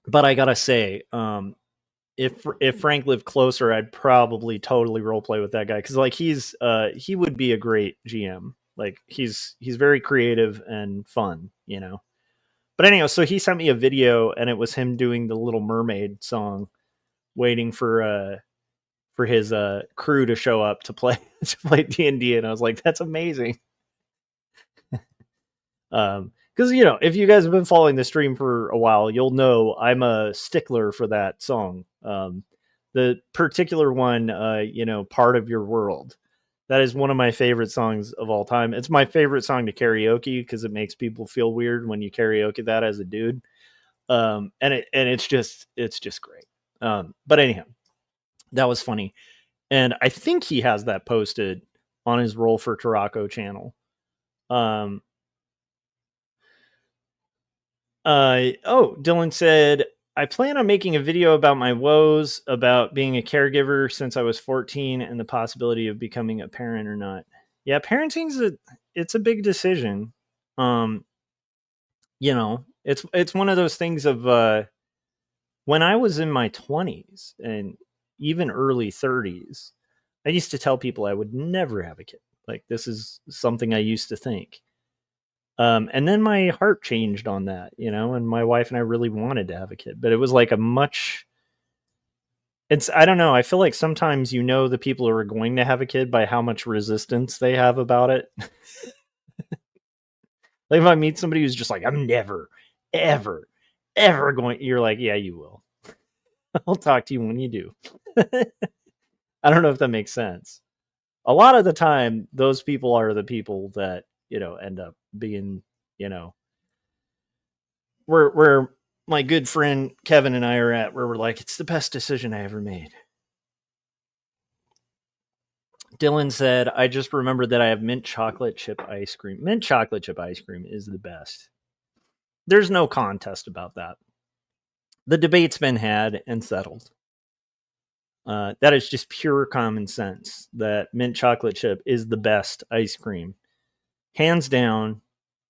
S2: But I gotta say, if Frank lived closer, I'd probably totally role play with that guy, because like he would be a great GM. Like he's very creative and fun, But anyway, so he sent me a video, and it was him doing the Little Mermaid song, waiting for his crew to show up to play D&D, and I was like, that's amazing. Because if you guys have been following the stream for a while, you'll know I'm a stickler for that song. The particular one, Part of Your World. That is one of my favorite songs of all time. It's my favorite song to karaoke because it makes people feel weird when you karaoke that as a dude. And it's just great. But anyhow, that was funny. And I think he has that posted on his Roll for Tarako channel. Dylan said, I plan on making a video about my woes about being a caregiver since I was 14 and the possibility of becoming a parent or not. Yeah, parenting's it's a big decision. It's one of those things of when I was in my 20s and even early 30s, I used to tell people I would never have a kid. Like, this is something I used to think. And then my heart changed on that, and my wife and I really wanted to have a kid, but it was like I don't know. I feel like sometimes, the people who are going to have a kid by how much resistance they have about it. Like if I meet somebody who's just like, I'm never, ever, ever going, you're like, yeah, you will. I'll talk to you when you do. I don't know if that makes sense. A lot of the time, those people are the people that, end up being, where my good friend Kevin and I are at, where we're like, it's the best decision I ever made. Dylan said, I just remembered that I have mint chocolate chip ice cream. Mint chocolate chip ice cream is the best. There's no contest about that. The debate's been had and settled. That is just pure common sense that mint chocolate chip is the best ice cream. Hands down.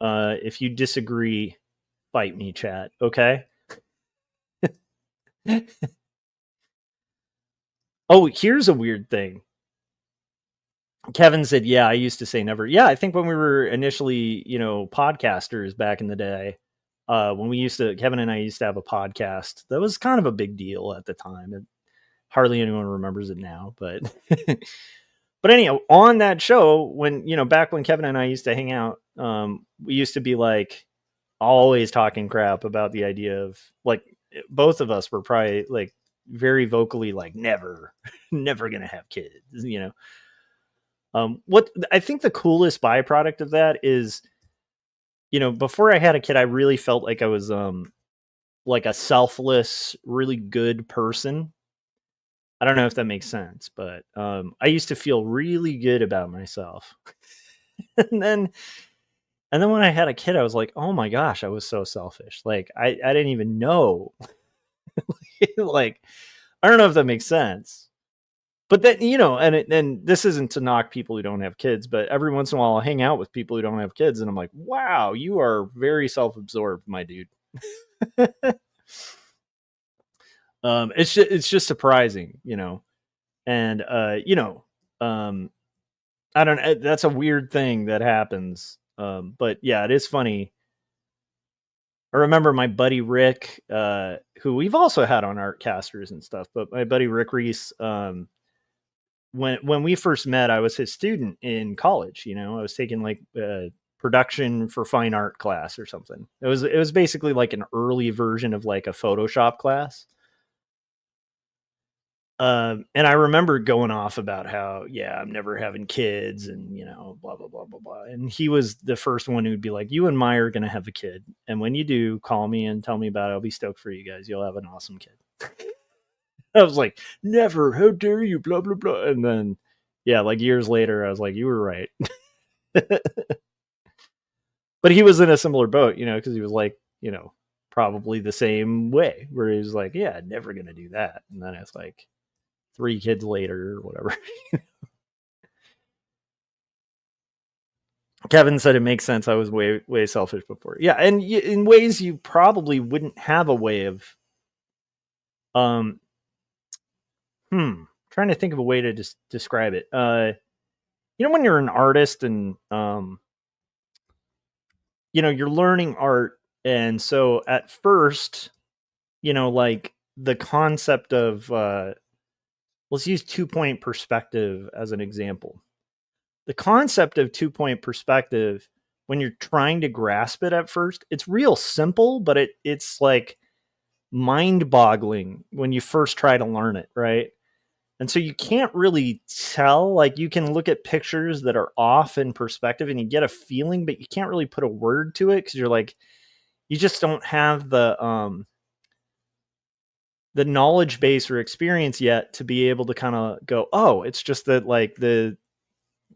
S2: If you disagree, fight me, chat. Okay? Oh, here's a weird thing. Kevin said, yeah, I used to say never. Yeah, I think when we were initially, podcasters back in the day, Kevin and I used to have a podcast. That was kind of a big deal at the time. And hardly anyone remembers it now, but but anyhow, on that show, when, back when Kevin and I used to hang out, we used to be like always talking crap about the idea of, like, both of us were probably like very vocally like never gonna have kids, what I think the coolest byproduct of that is, before I had a kid, I really felt like I was like a selfless, really good person. I don't know if that makes sense, but I used to feel really good about myself. and then when I had a kid, I was like, oh my gosh, I was so selfish. Like I didn't even know. Like, I don't know if that makes sense. But then, and this isn't to knock people who don't have kids, but every once in a while I'll hang out with people who don't have kids and I'm like, wow, you are very self-absorbed, my dude. It's just surprising, and, I don't know. That's a weird thing that happens. But yeah, it is funny. I remember my buddy Rick, who we've also had on Artcasters and stuff, but my buddy Rick Reese, when we first met, I was his student in college. I was taking like production for fine art class or something. It was basically like an early version of like a Photoshop class. And I remember going off about how, yeah, I'm never having kids and, blah, blah, blah, blah, blah. And he was the first one who'd be like, you and Maya are going to have a kid. And when you do, call me and tell me about it. I'll be stoked for you guys. You'll have an awesome kid. I was like, never, how dare you, blah, blah, blah. And then, yeah, like years later, I was like, you were right. But he was in a similar boat, because he was like, probably the same way, where he was like, yeah, never going to do that. And then it's like 3 kids later or whatever. Kevin said it makes sense. I was way, way selfish before. Yeah. And in ways you probably wouldn't have a way of, trying to think of a way to just describe it. When you're an artist and, you're learning art. And so at first, like the concept of, let's use 2-point perspective as an example. The concept of 2-point perspective, when you're trying to grasp it at first, it's real simple, but it's like mind-boggling when you first try to learn it, right? And so you can't really tell. Like, you can look at pictures that are off in perspective and you get a feeling, but you can't really put a word to it because you're like, you just don't have the knowledge base or experience yet to be able to kind of go, oh, it's just that like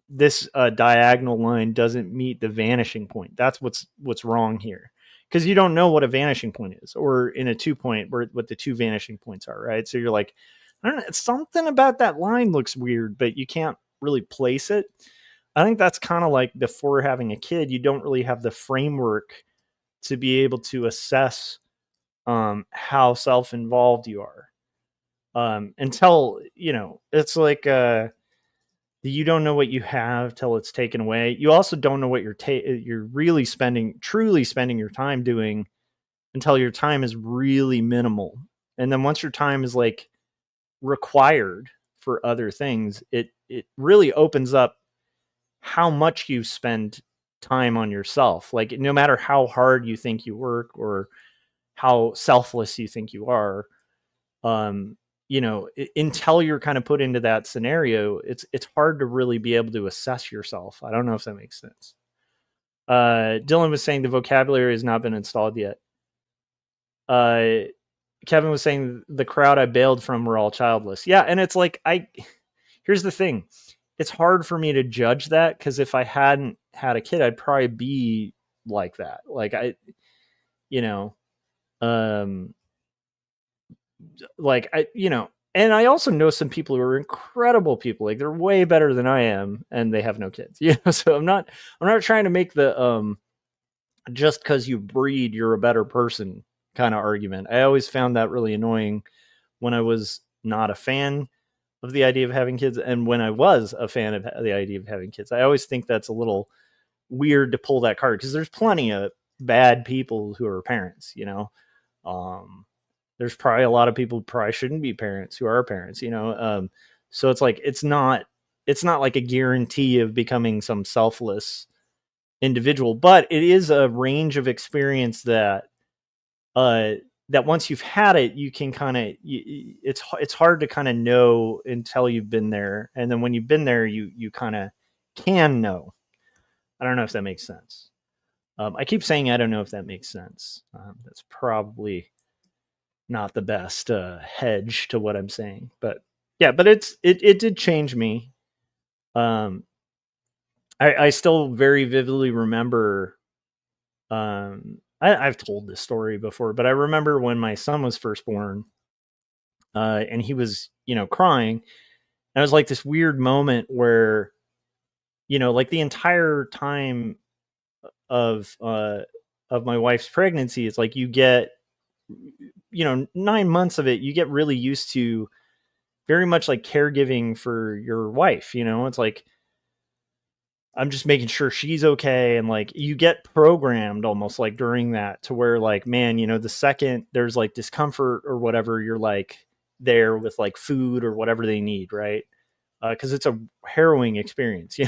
S2: this diagonal line doesn't meet the vanishing point. That's what's wrong here, because you don't know what a vanishing point is, or in a 2-point what the 2 vanishing points are, right? So you're like, I don't know, something about that line looks weird, but you can't really place it. I think that's kind of like before having a kid, you don't really have the framework to be able to assess how self-involved you are, until it's like you don't know what you have till it's taken away. You also don't know what you're really truly spending your time doing until your time is really minimal. And then once your time is like required for other things, it really opens up how much you spend time on yourself. Like, no matter how hard you think you work or how selfless you think you are, until you're kind of put into that scenario, it's hard to really be able to assess yourself. I don't know if that makes sense. Dylan was saying the vocabulary has not been installed yet. Kevin was saying the crowd I bailed from were all childless. Yeah, and it's like, here's the thing. it's hard for me to judge that, because if I hadn't had a kid, I'd probably be like that. Like you know, um, and I also know some people who are incredible people. Like, they're way better than I am, and they have no kids. So I'm not trying to make the just because you breed, you're a better person kind of argument. I always found that really annoying when I was not a fan of the idea of having kids, and when I was a fan of the idea of having kids. I always think that's a little weird to pull that card, because there's plenty of bad people who are parents. There's probably a lot of people who probably shouldn't be parents who are parents. So it's like it's not like a guarantee of becoming some selfless individual, but it is a range of experience that that once you've had it, you can kind of, it's hard to kind of know until you've been there, and then when you've been there, you kind of can know. I don't know if that makes sense. I keep saying I don't know if that makes sense. That's probably not the best hedge to what I'm saying, but yeah, but it did change me. I still very vividly remember. I've told this story before, but I remember when my son was first born, and he was, crying. And it was like this weird moment where, like the entire time of my wife's pregnancy, it's like you get, 9 months of it, you get really used to very much like caregiving for your wife. It's like, I'm just making sure she's okay. And like, you get programmed almost like during that, to where like, man, the second there's like discomfort or whatever, you're like there with like food or whatever they need. Right. Cause it's a harrowing experience.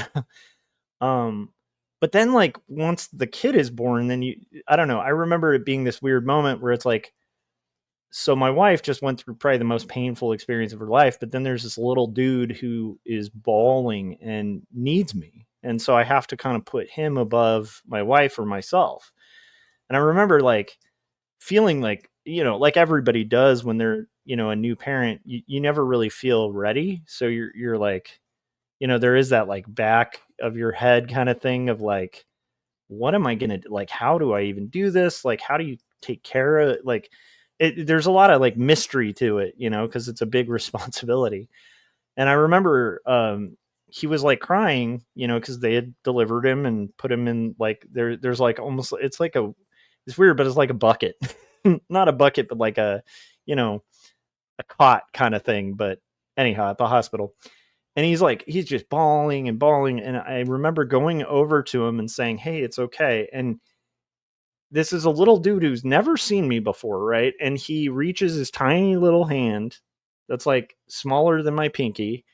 S2: But then like once the kid is born, then I don't know. I remember it being this weird moment where it's like, so my wife just went through probably the most painful experience of her life, but then there's this little dude who is bawling and needs me. And so I have to kind of put him above my wife or myself. And I remember like feeling like, like everybody does when they're, a new parent, you never really feel ready. So you're like, there is that like back of your head kind of thing of like, what am I going to, like, how do I even do this? Like, how do you take care of it? Like, there's a lot of like mystery to it, cause it's a big responsibility. And I remember, he was like crying, cause they had delivered him and put him in like, there's like almost, it's like it's weird, but it's like a bucket, not a bucket, but like a cot kind of thing. But anyhow, at the hospital, and he's just bawling and bawling. And I remember going over to him and saying, "Hey, it's okay." And this is a little dude who's never seen me before, right? And he reaches his tiny little hand that's like smaller than my pinky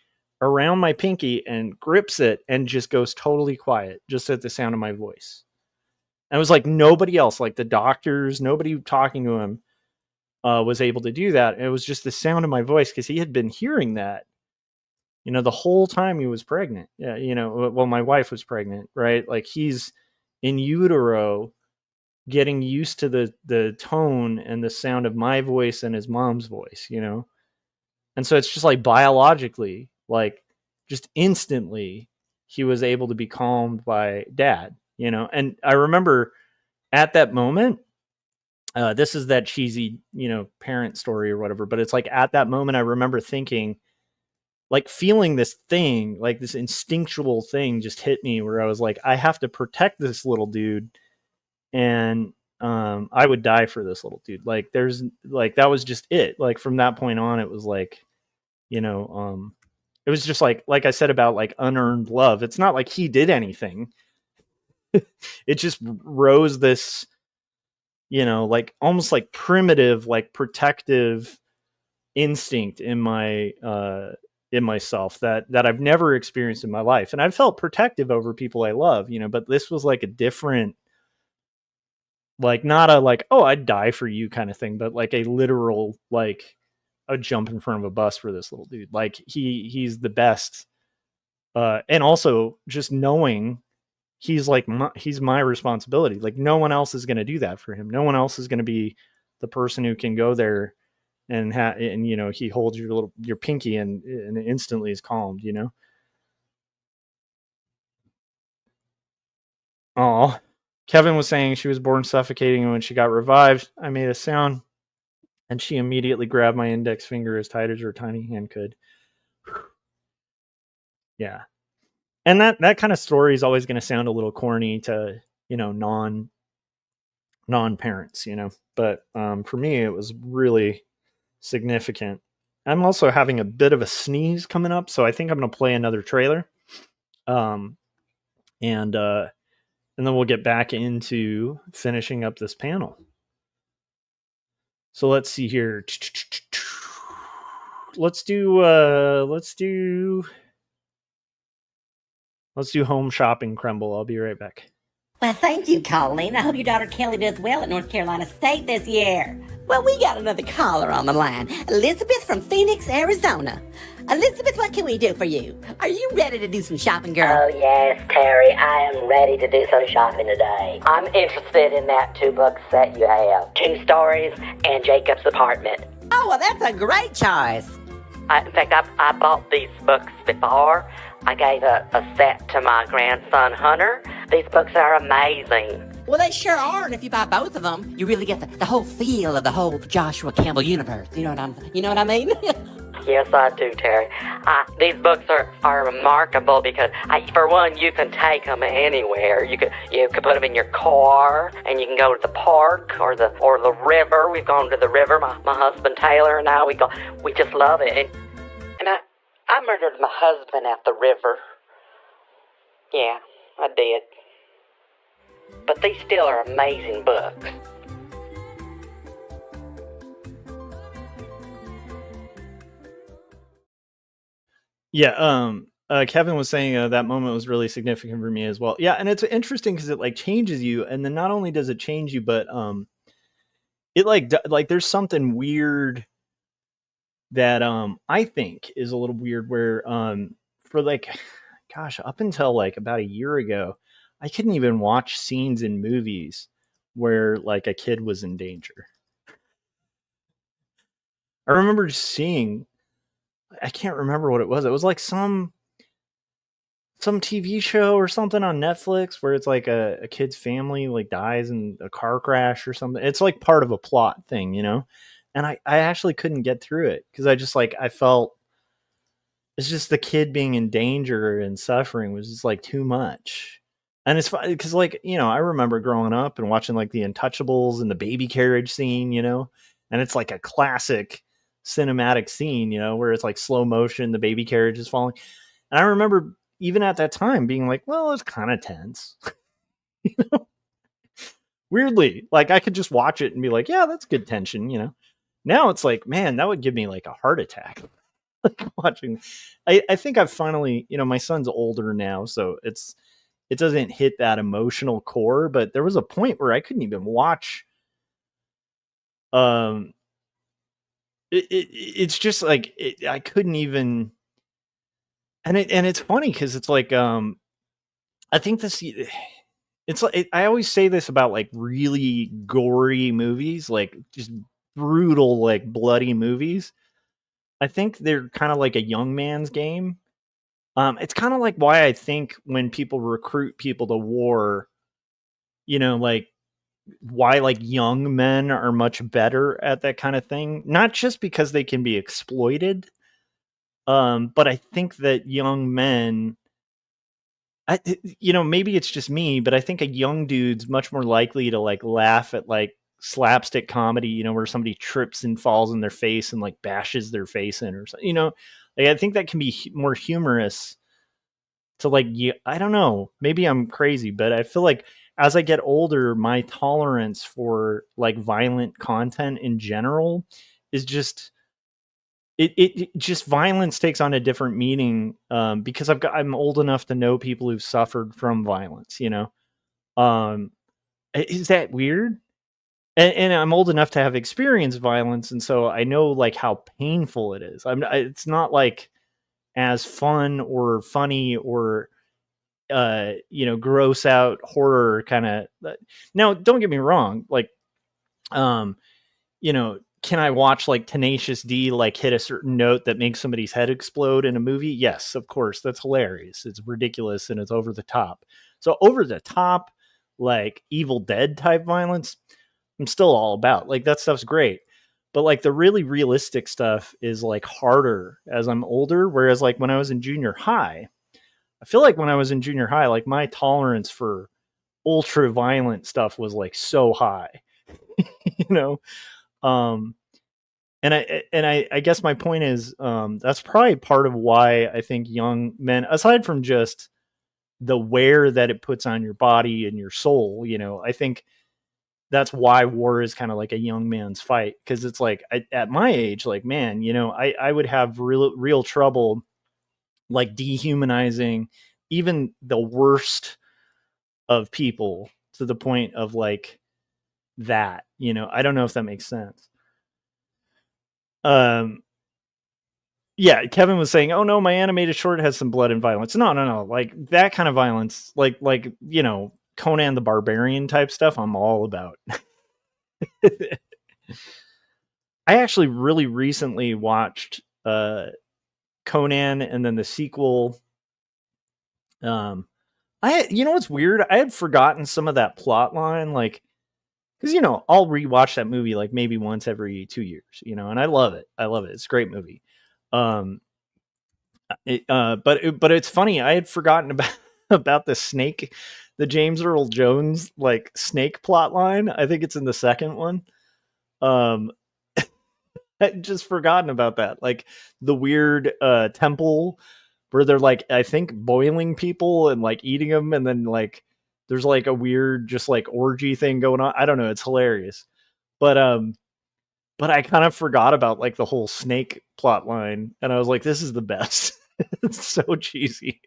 S2: around my pinky and grips it and just goes totally quiet just at the sound of my voice. And it was like nobody else, like the doctors, nobody talking to him was able to do that. And it was just the sound of my voice, because he had been hearing that, the whole time he was pregnant. Yeah, well, my wife was pregnant, right? Like he's in utero, getting used to the tone and the sound of my voice and his mom's voice, And so it's just like biologically, like just instantly he was able to be calmed by dad, And I remember at that moment, this is that cheesy, parent story or whatever, but it's like at that moment, I remember thinking, like feeling this thing, like this instinctual thing just hit me, where I was like, I have to protect this little dude. And I would die for this little dude. Like there's like, that was just it. Like from that point on, it was like, it was just like I said about like unearned love. It's not like he did anything. It just rose this, like almost like primitive, like protective instinct in myself that I've never experienced in my life. And I've felt protective over people I love, but this was like a different, like not a like, oh, I'd die for you kind of thing, but like a literal, like a jump in front of a bus for this little dude. Like he's the best. And also just knowing he's like, he's my responsibility. Like no one else is going to do that for him. No one else is going to be the person who can go there and and he holds your pinky and instantly is calmed, Oh, Kevin was saying she was born suffocating, and when she got revived, I made a sound, and she immediately grabbed my index finger as tight as her tiny hand could. Yeah. And that kind of story is always going to sound a little corny to, non-parents, but for me, it was really significant. I'm also having a bit of a sneeze coming up, so I think I'm going to play another trailer. Um, and then we'll get back into finishing up this panel. So let's see here. Let's do home shopping, Crumble. I'll be right back.
S5: Well, thank you, Colleen. I hope your daughter Kelly does well at North Carolina State this year. Well, we got another caller on the line. Elizabeth from Phoenix, Arizona. Elizabeth, what can we do for you? Are you ready to do some shopping, girl?
S6: Oh, yes, Terry. I am ready to do some shopping today. I'm interested in that 2-book set you have. 2 Stories and Jacob's Apartment.
S5: Oh, well, that's a great choice.
S6: In fact, I bought these books before. I gave a set to my grandson, Hunter. These books are amazing.
S5: Well, they sure are, and if you buy both of them, you really get the whole feel of the whole Joshua Kemble universe. You know what I mean?
S6: Yes, I do, Terry. These books are remarkable because, for one, you can take them anywhere. You could put them in your car, and you can go to the park or the river. We've gone to the river. My husband Taylor and I, we just love it. And I murdered my husband at the river. Yeah, I did. But these still are amazing books.
S2: Yeah, Kevin was saying that moment was really significant for me as well. Yeah, and it's interesting because it like changes you, and then not only does it change you, but it like there's something weird that I think is a little weird where for like, gosh, up until like about a year ago, I couldn't even watch scenes in movies where like a kid was in danger. I remember just seeing, I can't remember what it was. It was like some TV show or something on Netflix where it's like a kid's family like dies in a car crash or something. It's like part of a plot thing, and I actually couldn't get through it because I felt it's just the kid being in danger and suffering was just like too much. And it's fun because like, I remember growing up and watching like the Untouchables and the baby carriage scene, and it's like a classic cinematic scene, where it's like slow motion, the baby carriage is falling. And I remember even at that time being like, well, it's kind of tense. Weirdly, like I could just watch it and be like, yeah, that's good tension, Now it's like, man, that would give me like a heart attack. Watching. I think I've finally, my son's older now, so it doesn't hit that emotional core, but there was a point where I couldn't even watch. It's just like I couldn't even, and it's funny because it's like I think it's like I always say this about like really gory movies, like just brutal, like bloody movies. I think they're kind of like a young man's game. It's kind of like why I think when people recruit people to war, like why like young men are much better at that kind of thing. Not just because they can be exploited, but I think that young men, maybe it's just me, but I think a young dude's much more likely to like laugh at like slapstick comedy, where somebody trips and falls in their face and like bashes their face in or something, like I think that can be more humorous to like, I don't know, maybe I'm crazy, but I feel like as I get older, my tolerance for like violent content in general is just, it just violence takes on a different meaning because I'm old enough to know people who've suffered from violence, is that weird? And I'm old enough to have experienced violence, and so I know like how painful it is. It's not like as fun or funny or gross out horror kind of. Now, don't get me wrong. Like, can I watch like Tenacious D like hit a certain note that makes somebody's head explode in a movie? Yes, of course. That's hilarious. It's ridiculous and it's over the top. So over the top like Evil Dead type violence, I'm still all about. Like that stuff's great. But like the really realistic stuff is like harder as I'm older. Whereas like when I was in junior high, I feel like when I was in junior high, like my tolerance for ultra violent stuff was like so high, you know? Um, I guess my point is, that's probably part of why I think young men, aside from just the wear that it puts on your body and your soul, you know, I think that's why war is kind of like a young man's fight. Cause it's like at my age, like, man, you know, I would have real trouble like dehumanizing even the worst of people to the point of like that, you know, I don't know if that makes sense. Um, yeah, Kevin was saying, "Oh no, my animated short has some blood and violence." No, like that kind of violence, like you know, Conan the Barbarian type stuff. I'm all about. I actually really recently watched Conan and then the sequel. You know what's weird? I had forgotten some of that plot line, like because you know I'll rewatch that movie like maybe once every 2 years, you know, and I love it. I love it. It's a great movie. Um, but it's funny. I had forgotten about about the snake, the James Earl Jones like snake plot line. I think it's in the second one. Um, I just forgotten about that. Like the weird temple where they're like I think boiling people and like eating them, and then like there's like a weird just like orgy thing going on. I don't know. It's hilarious, but but I kind of forgot about like the whole snake plot line, and I was like, this is the best. It's so cheesy.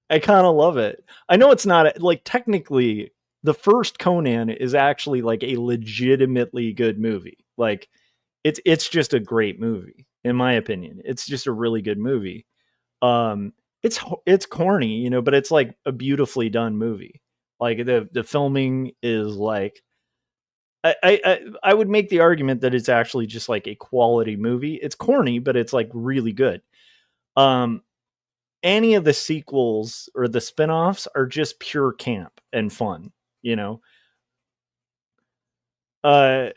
S2: I kind of love it. I know it's not like technically the first Conan is actually like a legitimately good movie. Like it's just a great movie in my opinion. It's just a really good movie. Um it's corny, you know, but it's like a beautifully done movie. Like the filming is like I would make the argument that it's actually just like a quality movie. It's corny, but it's like really good. Um any of the sequels or the spin-offs are just pure camp and fun, you know. Uh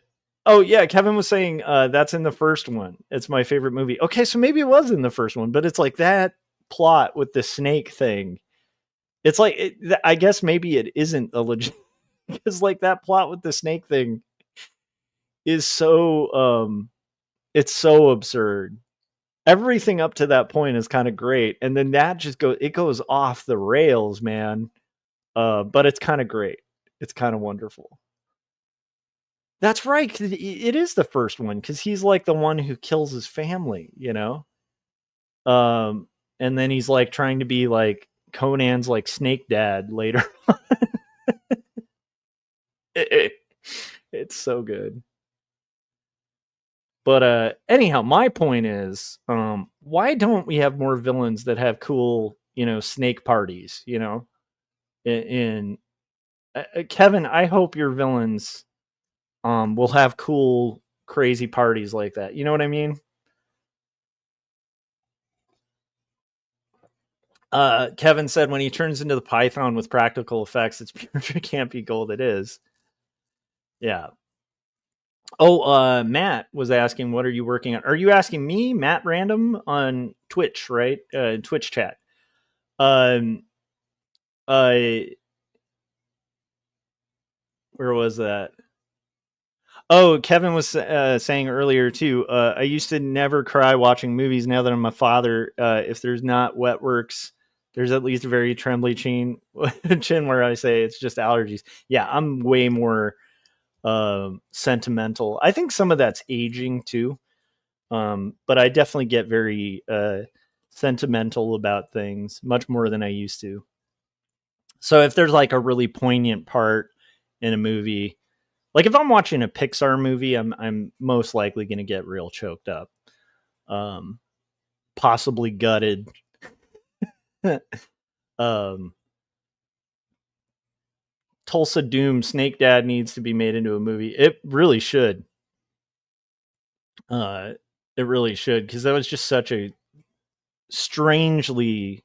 S2: oh yeah, Kevin was saying that's in the first one. It's my favorite movie. Okay, so maybe it was in the first one, but it's like that plot with the snake thing. It's like I guess maybe it isn't a legit because like that plot with the snake thing is so it's so absurd. Everything up to that point is kind of great, and then that just goes off the rails, man. But it's kind of great. It's kind of wonderful. That's right. 'Cause it is the first one because he's like the one who kills his family, you know. Um, and then he's like trying to be like Conan's like snake dad later. It's so good. But anyhow, my point is, why don't we have more villains that have cool, you know, snake parties? You know, in Kevin, I hope your villains will have cool, crazy parties like that. You know what I mean? Kevin said when he turns into the Python with practical effects, it's pure campy gold. It is. Yeah. Oh, Matt was asking, what are you working on? Are you asking me, Matt Random, on Twitch, right? Twitch chat. Um, where was that? Oh, Kevin was saying earlier too. I used to never cry watching movies. Now that I'm a father, if there's not wet works, there's at least a very trembly chin, chin where I say it's just allergies. Yeah, I'm way more sentimental. I think some of that's aging too. But I definitely get very sentimental about things much more than I used to. So if there's like a really poignant part in a movie, like if I'm watching a Pixar movie, I'm most likely going to get real choked up, um, possibly gutted. um, Tulsa Doom Snake Dad needs to be made into a movie. It really should. It really should, because that was just such a strangely.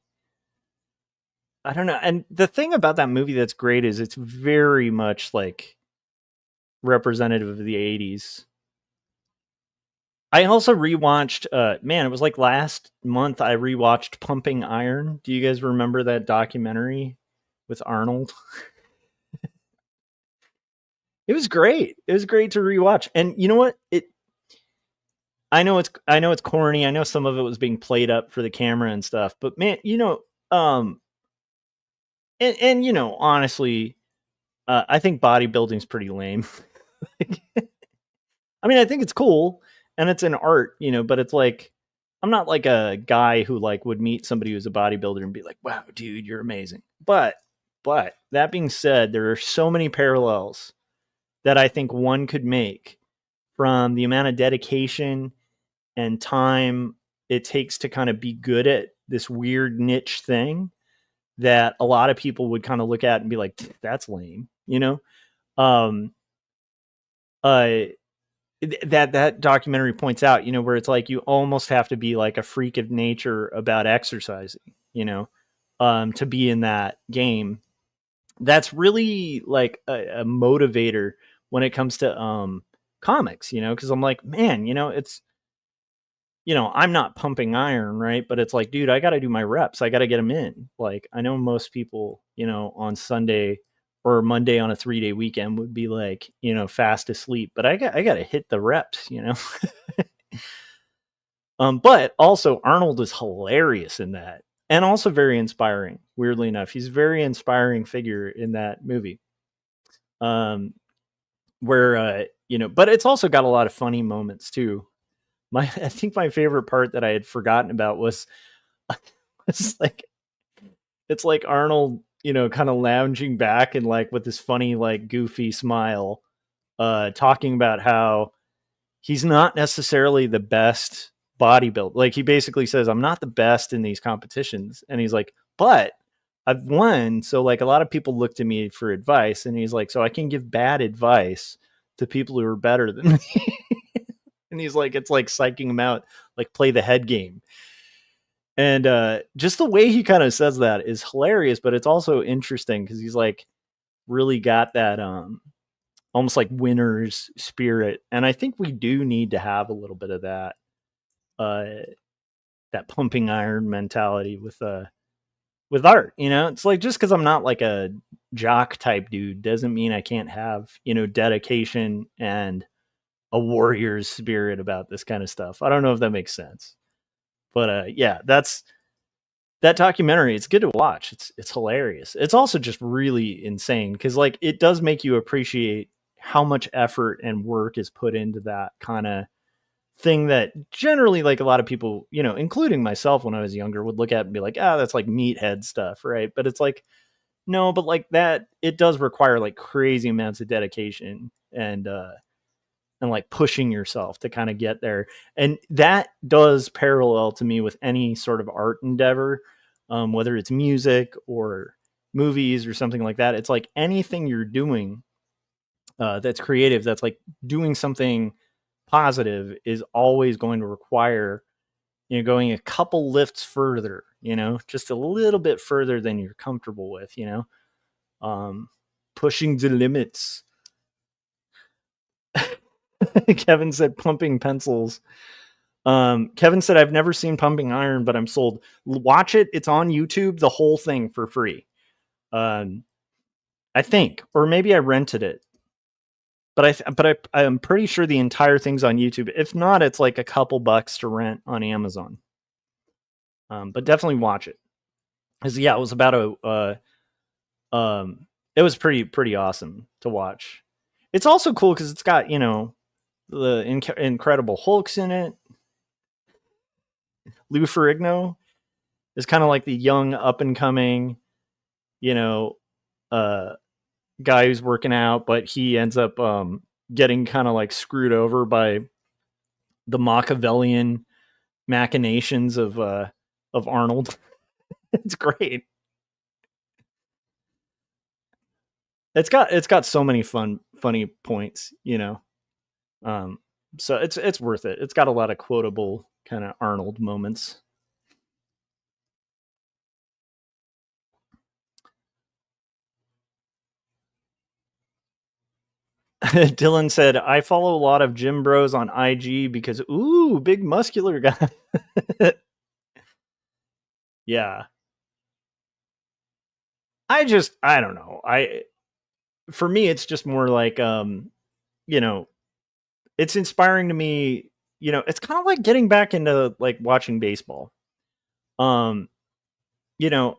S2: I don't know. And the thing about that movie that's great is it's very much like representative of the 80s. I also rewatched man, it was like last month I rewatched Pumping Iron. Do you guys remember that documentary with Arnold? It was great. It was great to rewatch. And you know what? I know it's corny. I know some of it was being played up for the camera and stuff, but man, and honestly, I think bodybuilding's pretty lame. I mean, I think it's cool and it's an art, but it's like I'm not like a guy who like would meet somebody who's a bodybuilder and be like, "Wow, dude, you're amazing." But that being said, there are so many parallels that I think one could make from the amount of dedication and time it takes to kind of be good at this weird niche thing that a lot of people would kind of look at and be like, "That's lame," Um, uh, that documentary points out, where it's like you almost have to be like a freak of nature about exercising, to be in that game. That's really like a motivator when it comes to comics, because I'm like, man, it's I'm not pumping iron, right? But it's like, dude, I got to do my reps. I got to get them in. Like, I know most people, on Sunday or Monday on a 3-day weekend would be like, fast asleep, but I got to hit the reps, But also Arnold is hilarious in that and also very inspiring. Weirdly enough, he's a very inspiring figure in that movie. Where, but it's also got a lot of funny moments too. I think my favorite part that I had forgotten about was like, it's like Arnold, kind of lounging back and like with this funny, like goofy smile, talking about how he's not necessarily the best bodybuilder. Like he basically says, I'm not the best in these competitions. And he's like, but I've won. So like a lot of people look to me for advice. And he's like, so I can give bad advice to people who are better than me. And he's like, it's like psyching him out, like play the head game. And just the way he kind of says that is hilarious, but it's also interesting because he's like really got that almost like winner's spirit. And I think we do need to have a little bit of that that pumping iron mentality with art. It's like just because I'm not like a jock type dude doesn't mean I can't have, dedication and a warrior's spirit about this kind of stuff. I don't know if that makes sense. But yeah, that's that documentary. It's good to watch. It's hilarious. It's also just really insane because like it does make you appreciate how much effort and work is put into that kind of thing that generally like a lot of people, including myself when I was younger, would look at and be like, that's like meathead stuff, right? But it's like, no, but like that, it does require like crazy amounts of dedication and like pushing yourself to kind of get there. And that does parallel to me with any sort of art endeavor, whether it's music or movies or something like that. It's like anything you're doing that's creative, that's like doing something positive is always going to require, going a couple lifts further, just a little bit further than you're comfortable with, pushing the limits. Kevin said pumping pencils. Kevin said, I've never seen Pumping Iron, but I'm sold. Watch it. It's on YouTube, the whole thing for free. I think, or maybe I rented it, but I'm pretty sure the entire thing's on YouTube. If not, it's like a couple bucks to rent on Amazon. But definitely watch it. Cause yeah, it was about it was pretty awesome to watch. It's also cool cause it's got, the Incredible Hulk's in it. Lou Ferrigno is kind of like the young up and coming, guy who's working out, but he ends up getting kind of like screwed over by the Machiavellian machinations of Arnold. It's great. It's got so many funny points, so it's worth it. It's got a lot of quotable kind of Arnold moments. Dylan said, I follow a lot of gym bros on IG because, ooh, big muscular guy. Yeah. I don't know. For me, it's just more like, you know, it's inspiring to me. You know, it's kind of like getting back into like watching baseball. You know,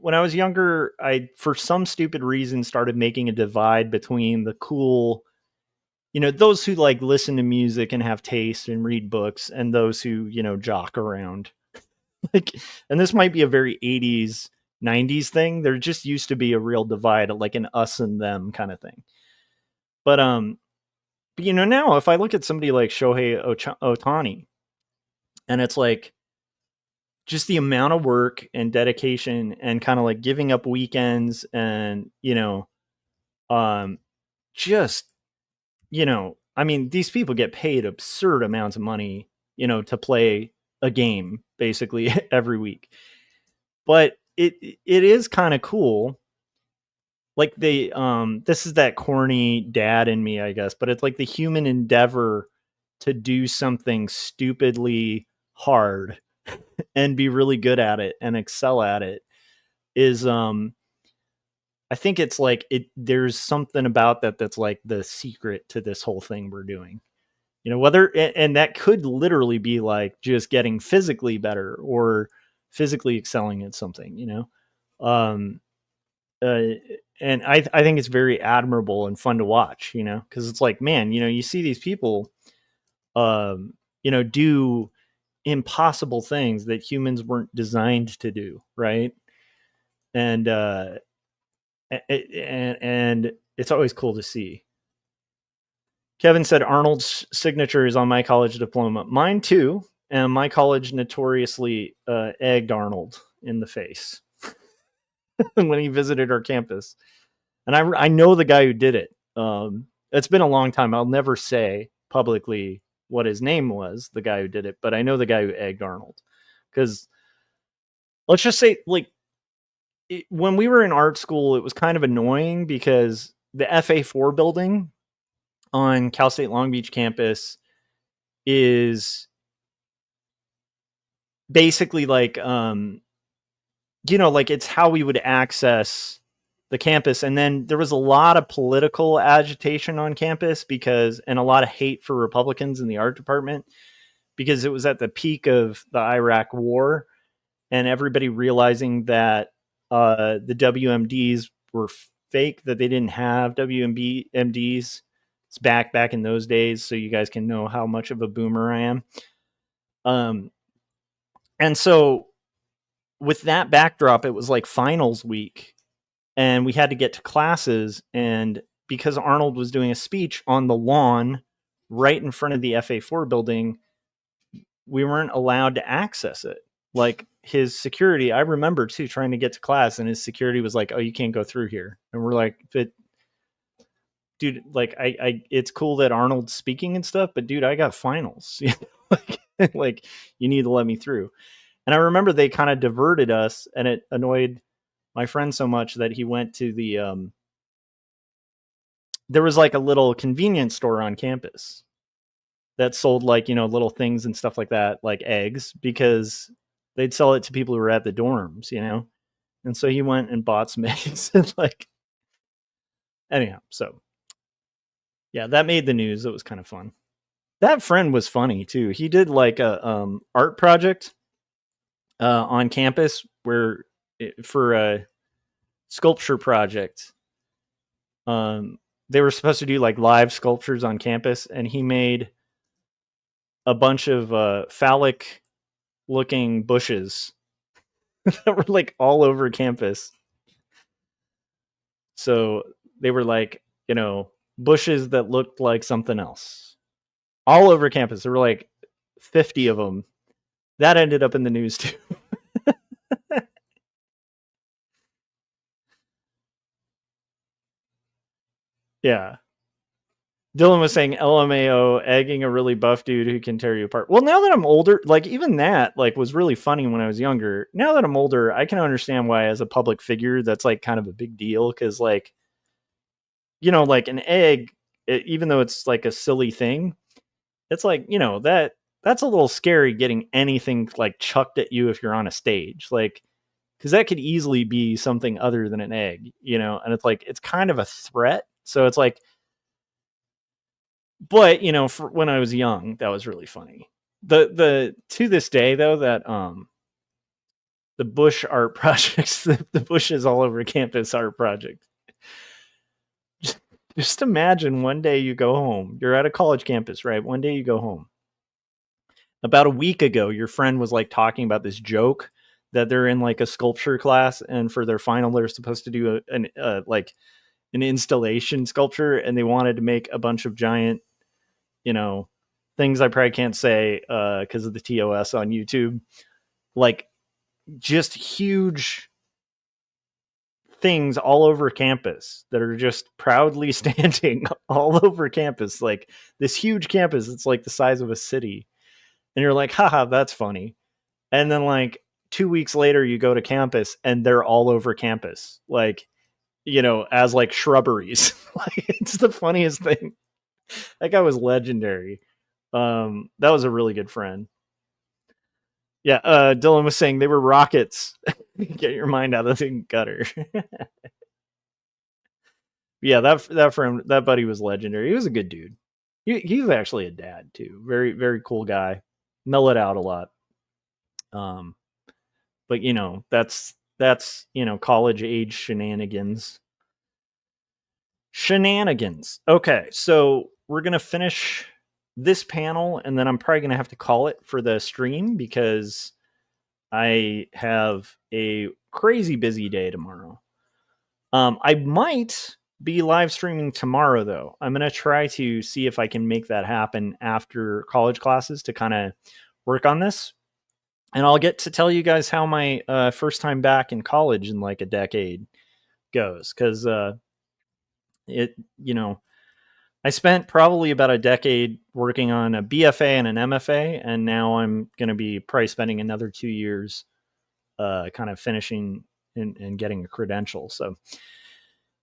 S2: when I was younger, I, for some stupid reason, started making a divide between the cool, you know, those who like listen to music and have taste and read books, and those who, you know, jock around. Like, and this might be a very 80s, 90s thing. There just used to be a real divide, like an us and them kind of thing. But you know, now if I look at somebody like Shohei Ohtani, and it's like just the amount of work and dedication and kind of like giving up weekends and, you know, just, you know, I mean, these people get paid absurd amounts of money, you know, to play a game basically every week. But it is kind of cool. Like this is that corny dad in me, I guess, but it's like the human endeavor to do something stupidly hard and be really good at it and excel at it is I think it's like there's something about that that's like the secret to this whole thing we're doing. You know, whether and that could literally be like just getting physically better or physically excelling at something, you know. Um and I think it's very admirable and fun to watch, you know, because it's like, man, you know, you see these people you know, do impossible things that humans weren't designed to do, right? And and it's always cool to see. Kevin said Arnold's signature is on my college diploma. Mine too, and my college notoriously egged Arnold in the face when he visited our campus. And I know the guy who did it. It's been a long time. I'll never say publicly what his name was, the guy who did it, but I know the guy who egged Arnold. Because let's just say, like, when we were in art school, it was kind of annoying because the FA4 building on Cal State Long Beach campus is basically like, you know, like it's how we would access the campus. And then there was a lot of political agitation on campus and a lot of hate for Republicans in the art department because it was at the peak of the Iraq war and everybody realizing that the WMDs were fake, that they didn't have WMDs. It's back in those days, so you guys can know how much of a boomer I am. And so with that backdrop, it was like finals week, and we had to get to classes. And because Arnold was doing a speech on the lawn right in front of the FA4 building, we weren't allowed to access it. Like his security, I remember too, trying to get to class, and his security was like, "Oh, you can't go through here." And we're like, "But dude, like, it's cool that Arnold's speaking and stuff, but dude, I got finals. like, you need to let me through." And I remember they kind of diverted us, and it annoyed my friend so much that he went to the there was like a little convenience store on campus that sold like, you know, little things and stuff like that, like eggs, because they'd sell it to people who were at the dorms, you know? And so he went and bought some eggs and like, anyhow, so yeah, that made the news. It was kind of fun. That friend was funny too. He did like a art project on campus for a sculpture project. They were supposed to do like live sculptures on campus, and he made a bunch of phallic looking bushes that were like all over campus. So they were like, you know, bushes that looked like something else all over campus. There were like 50 of them. That ended up in the news too. Yeah. Dylan was saying LMAO egging a really buff dude who can tear you apart. Well, now that I'm older, like even that like was really funny when I was younger. Now that I'm older, I can understand why as a public figure that's like kind of a big deal, because like, you know, like an egg, even though it's like a silly thing, it's like, that's a little scary getting anything like chucked at you if you're on a stage, like, because that could easily be something other than an egg, and it's like, it's kind of a threat. So it's like, but for when I was young, that was really funny. The to this day though, that the bush art projects, the bushes all over campus art project. Just imagine one day you go home. You're at a college campus, right? One day you go home. About a week ago, your friend was like talking about this joke that they're in like a sculpture class, and for their final, they're supposed to do an installation sculpture, and they wanted to make a bunch of giant, things I probably can't say because of the TOS on YouTube, like just huge things all over campus that are just proudly standing all over campus, like this huge campus. It's like the size of a city. And you're like, haha, that's funny. And then like 2 weeks later, you go to campus and they're all over campus, like, as like shrubberies. Like, it's the funniest thing. That guy was legendary. That was a really good friend. Yeah, Dylan was saying they were rockets. Get your mind out of the gutter. Yeah, that friend, that buddy was legendary. He was a good dude. He's actually a dad too. Very, very cool guy. Mellowed out a lot. But that's college age shenanigans. Okay, so we're gonna finish this panel, and then I'm probably gonna have to call it for the stream because I have a crazy busy day tomorrow. I might be live streaming tomorrow, though. I'm going to try to see if I can make that happen after college classes to kind of work on this. And I'll get to tell you guys how my first time back in college in like a decade goes. Because I spent probably about a decade working on a BFA and an MFA, and now I'm going to be probably spending another 2 years kind of finishing and getting a credential. So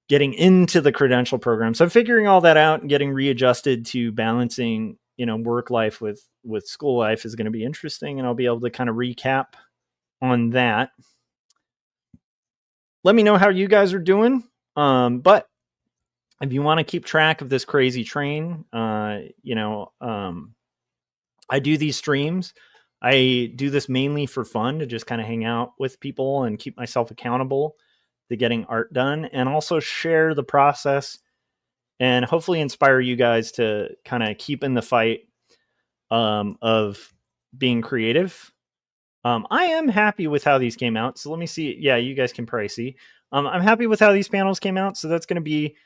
S2: getting into the credential program. So I'm figuring all that out and getting readjusted to balancing, work life with school life is going to be interesting. And I'll be able to kind of recap on that. Let me know how you guys are doing. But if you want to keep track of this crazy train, I do these streams. I do this mainly for fun, to just kind of hang out with people and keep myself accountable to getting art done, and also share the process and hopefully inspire you guys to kind of keep in the fight of being creative. I am happy with how these came out. So let me see. Yeah, you guys can probably see. I'm happy with how these panels came out. So that's going to be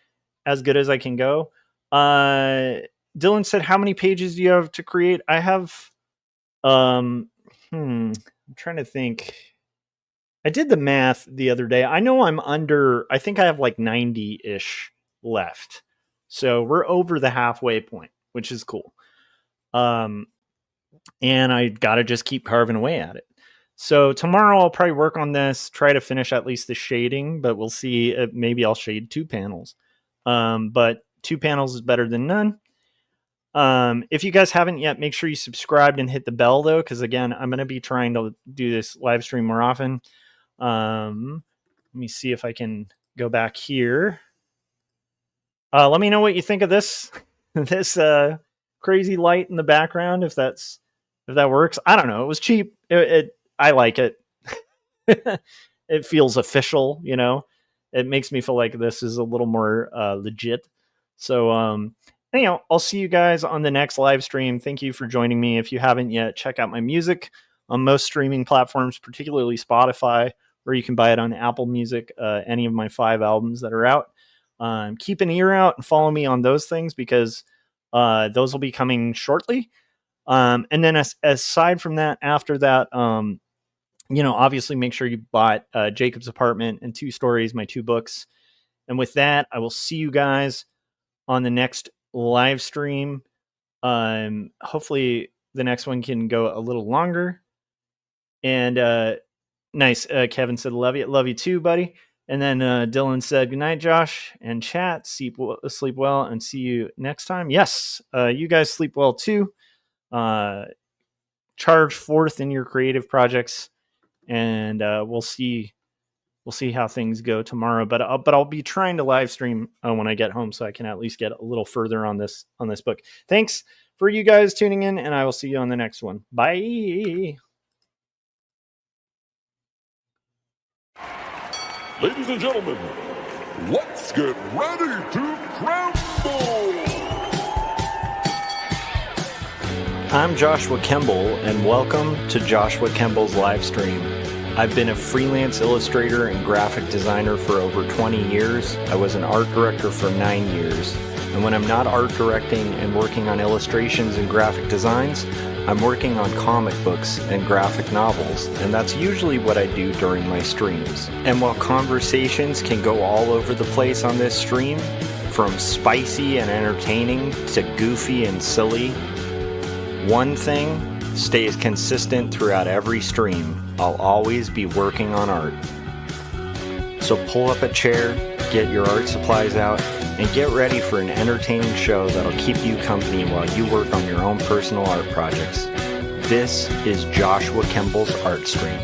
S2: as good as I can go. Dylan said, how many pages do you have to create? I have, I'm trying to think. I did the math the other day. I know I think I have like 90-ish left. So we're over the halfway point, which is cool. And I got to just keep carving away at it. So tomorrow I'll probably work on this, try to finish at least the shading, but we'll see. Maybe I'll shade 2 panels. But 2 panels is better than none. If you guys haven't yet, make sure you subscribed and hit the bell though, because again, I'm going to be trying to do this live stream more often. Let me see if I can go back here. Let me know what you think of this crazy light in the background, if that works. I don't know. It was cheap. I like it. It feels official, It makes me feel like this is a little more legit. So anyhow, I'll see you guys on the next live stream. Thank you for joining me. If you haven't yet, check out my music on most streaming platforms, particularly Spotify, or you can buy it on Apple Music, any of my 5 albums that are out. Keep an ear out and follow me on those things, because those will be coming shortly. And then aside from that, after that, obviously make sure you bought Jacob's Apartment and 2 Stories, my 2 books. And with that, I will see you guys on the next live stream. Hopefully the next one can go a little longer. And nice. Kevin said, love you too, buddy. And then Dylan said, good night, Josh, and chat. Sleep well, and see you next time. Yes, you guys sleep well, too. Charge forth in your creative projects, and we'll see how things go tomorrow. But I'll be trying to live stream when I get home, so I can at least get a little further on this book. Thanks for you guys tuning in, and I will see you on the next one. Bye.
S1: Ladies and gentlemen, let's get ready to crumble!
S2: I'm Joshua Kemble, and welcome to Joshua Kemble's live stream. I've been a freelance illustrator and graphic designer for over 20 years. I was an art director for 9 years. And when I'm not art directing and working on illustrations and graphic designs, I'm working on comic books and graphic novels, and that's usually what I do during my streams. And while conversations can go all over the place on this stream, from spicy and entertaining to goofy and silly, one thing stays consistent throughout every stream. I'll always be working on art. So pull up a chair, get your art supplies out, and get ready for an entertaining show that'll keep you company while you work on your own personal art projects. This is Joshua Kemble's Art Stream.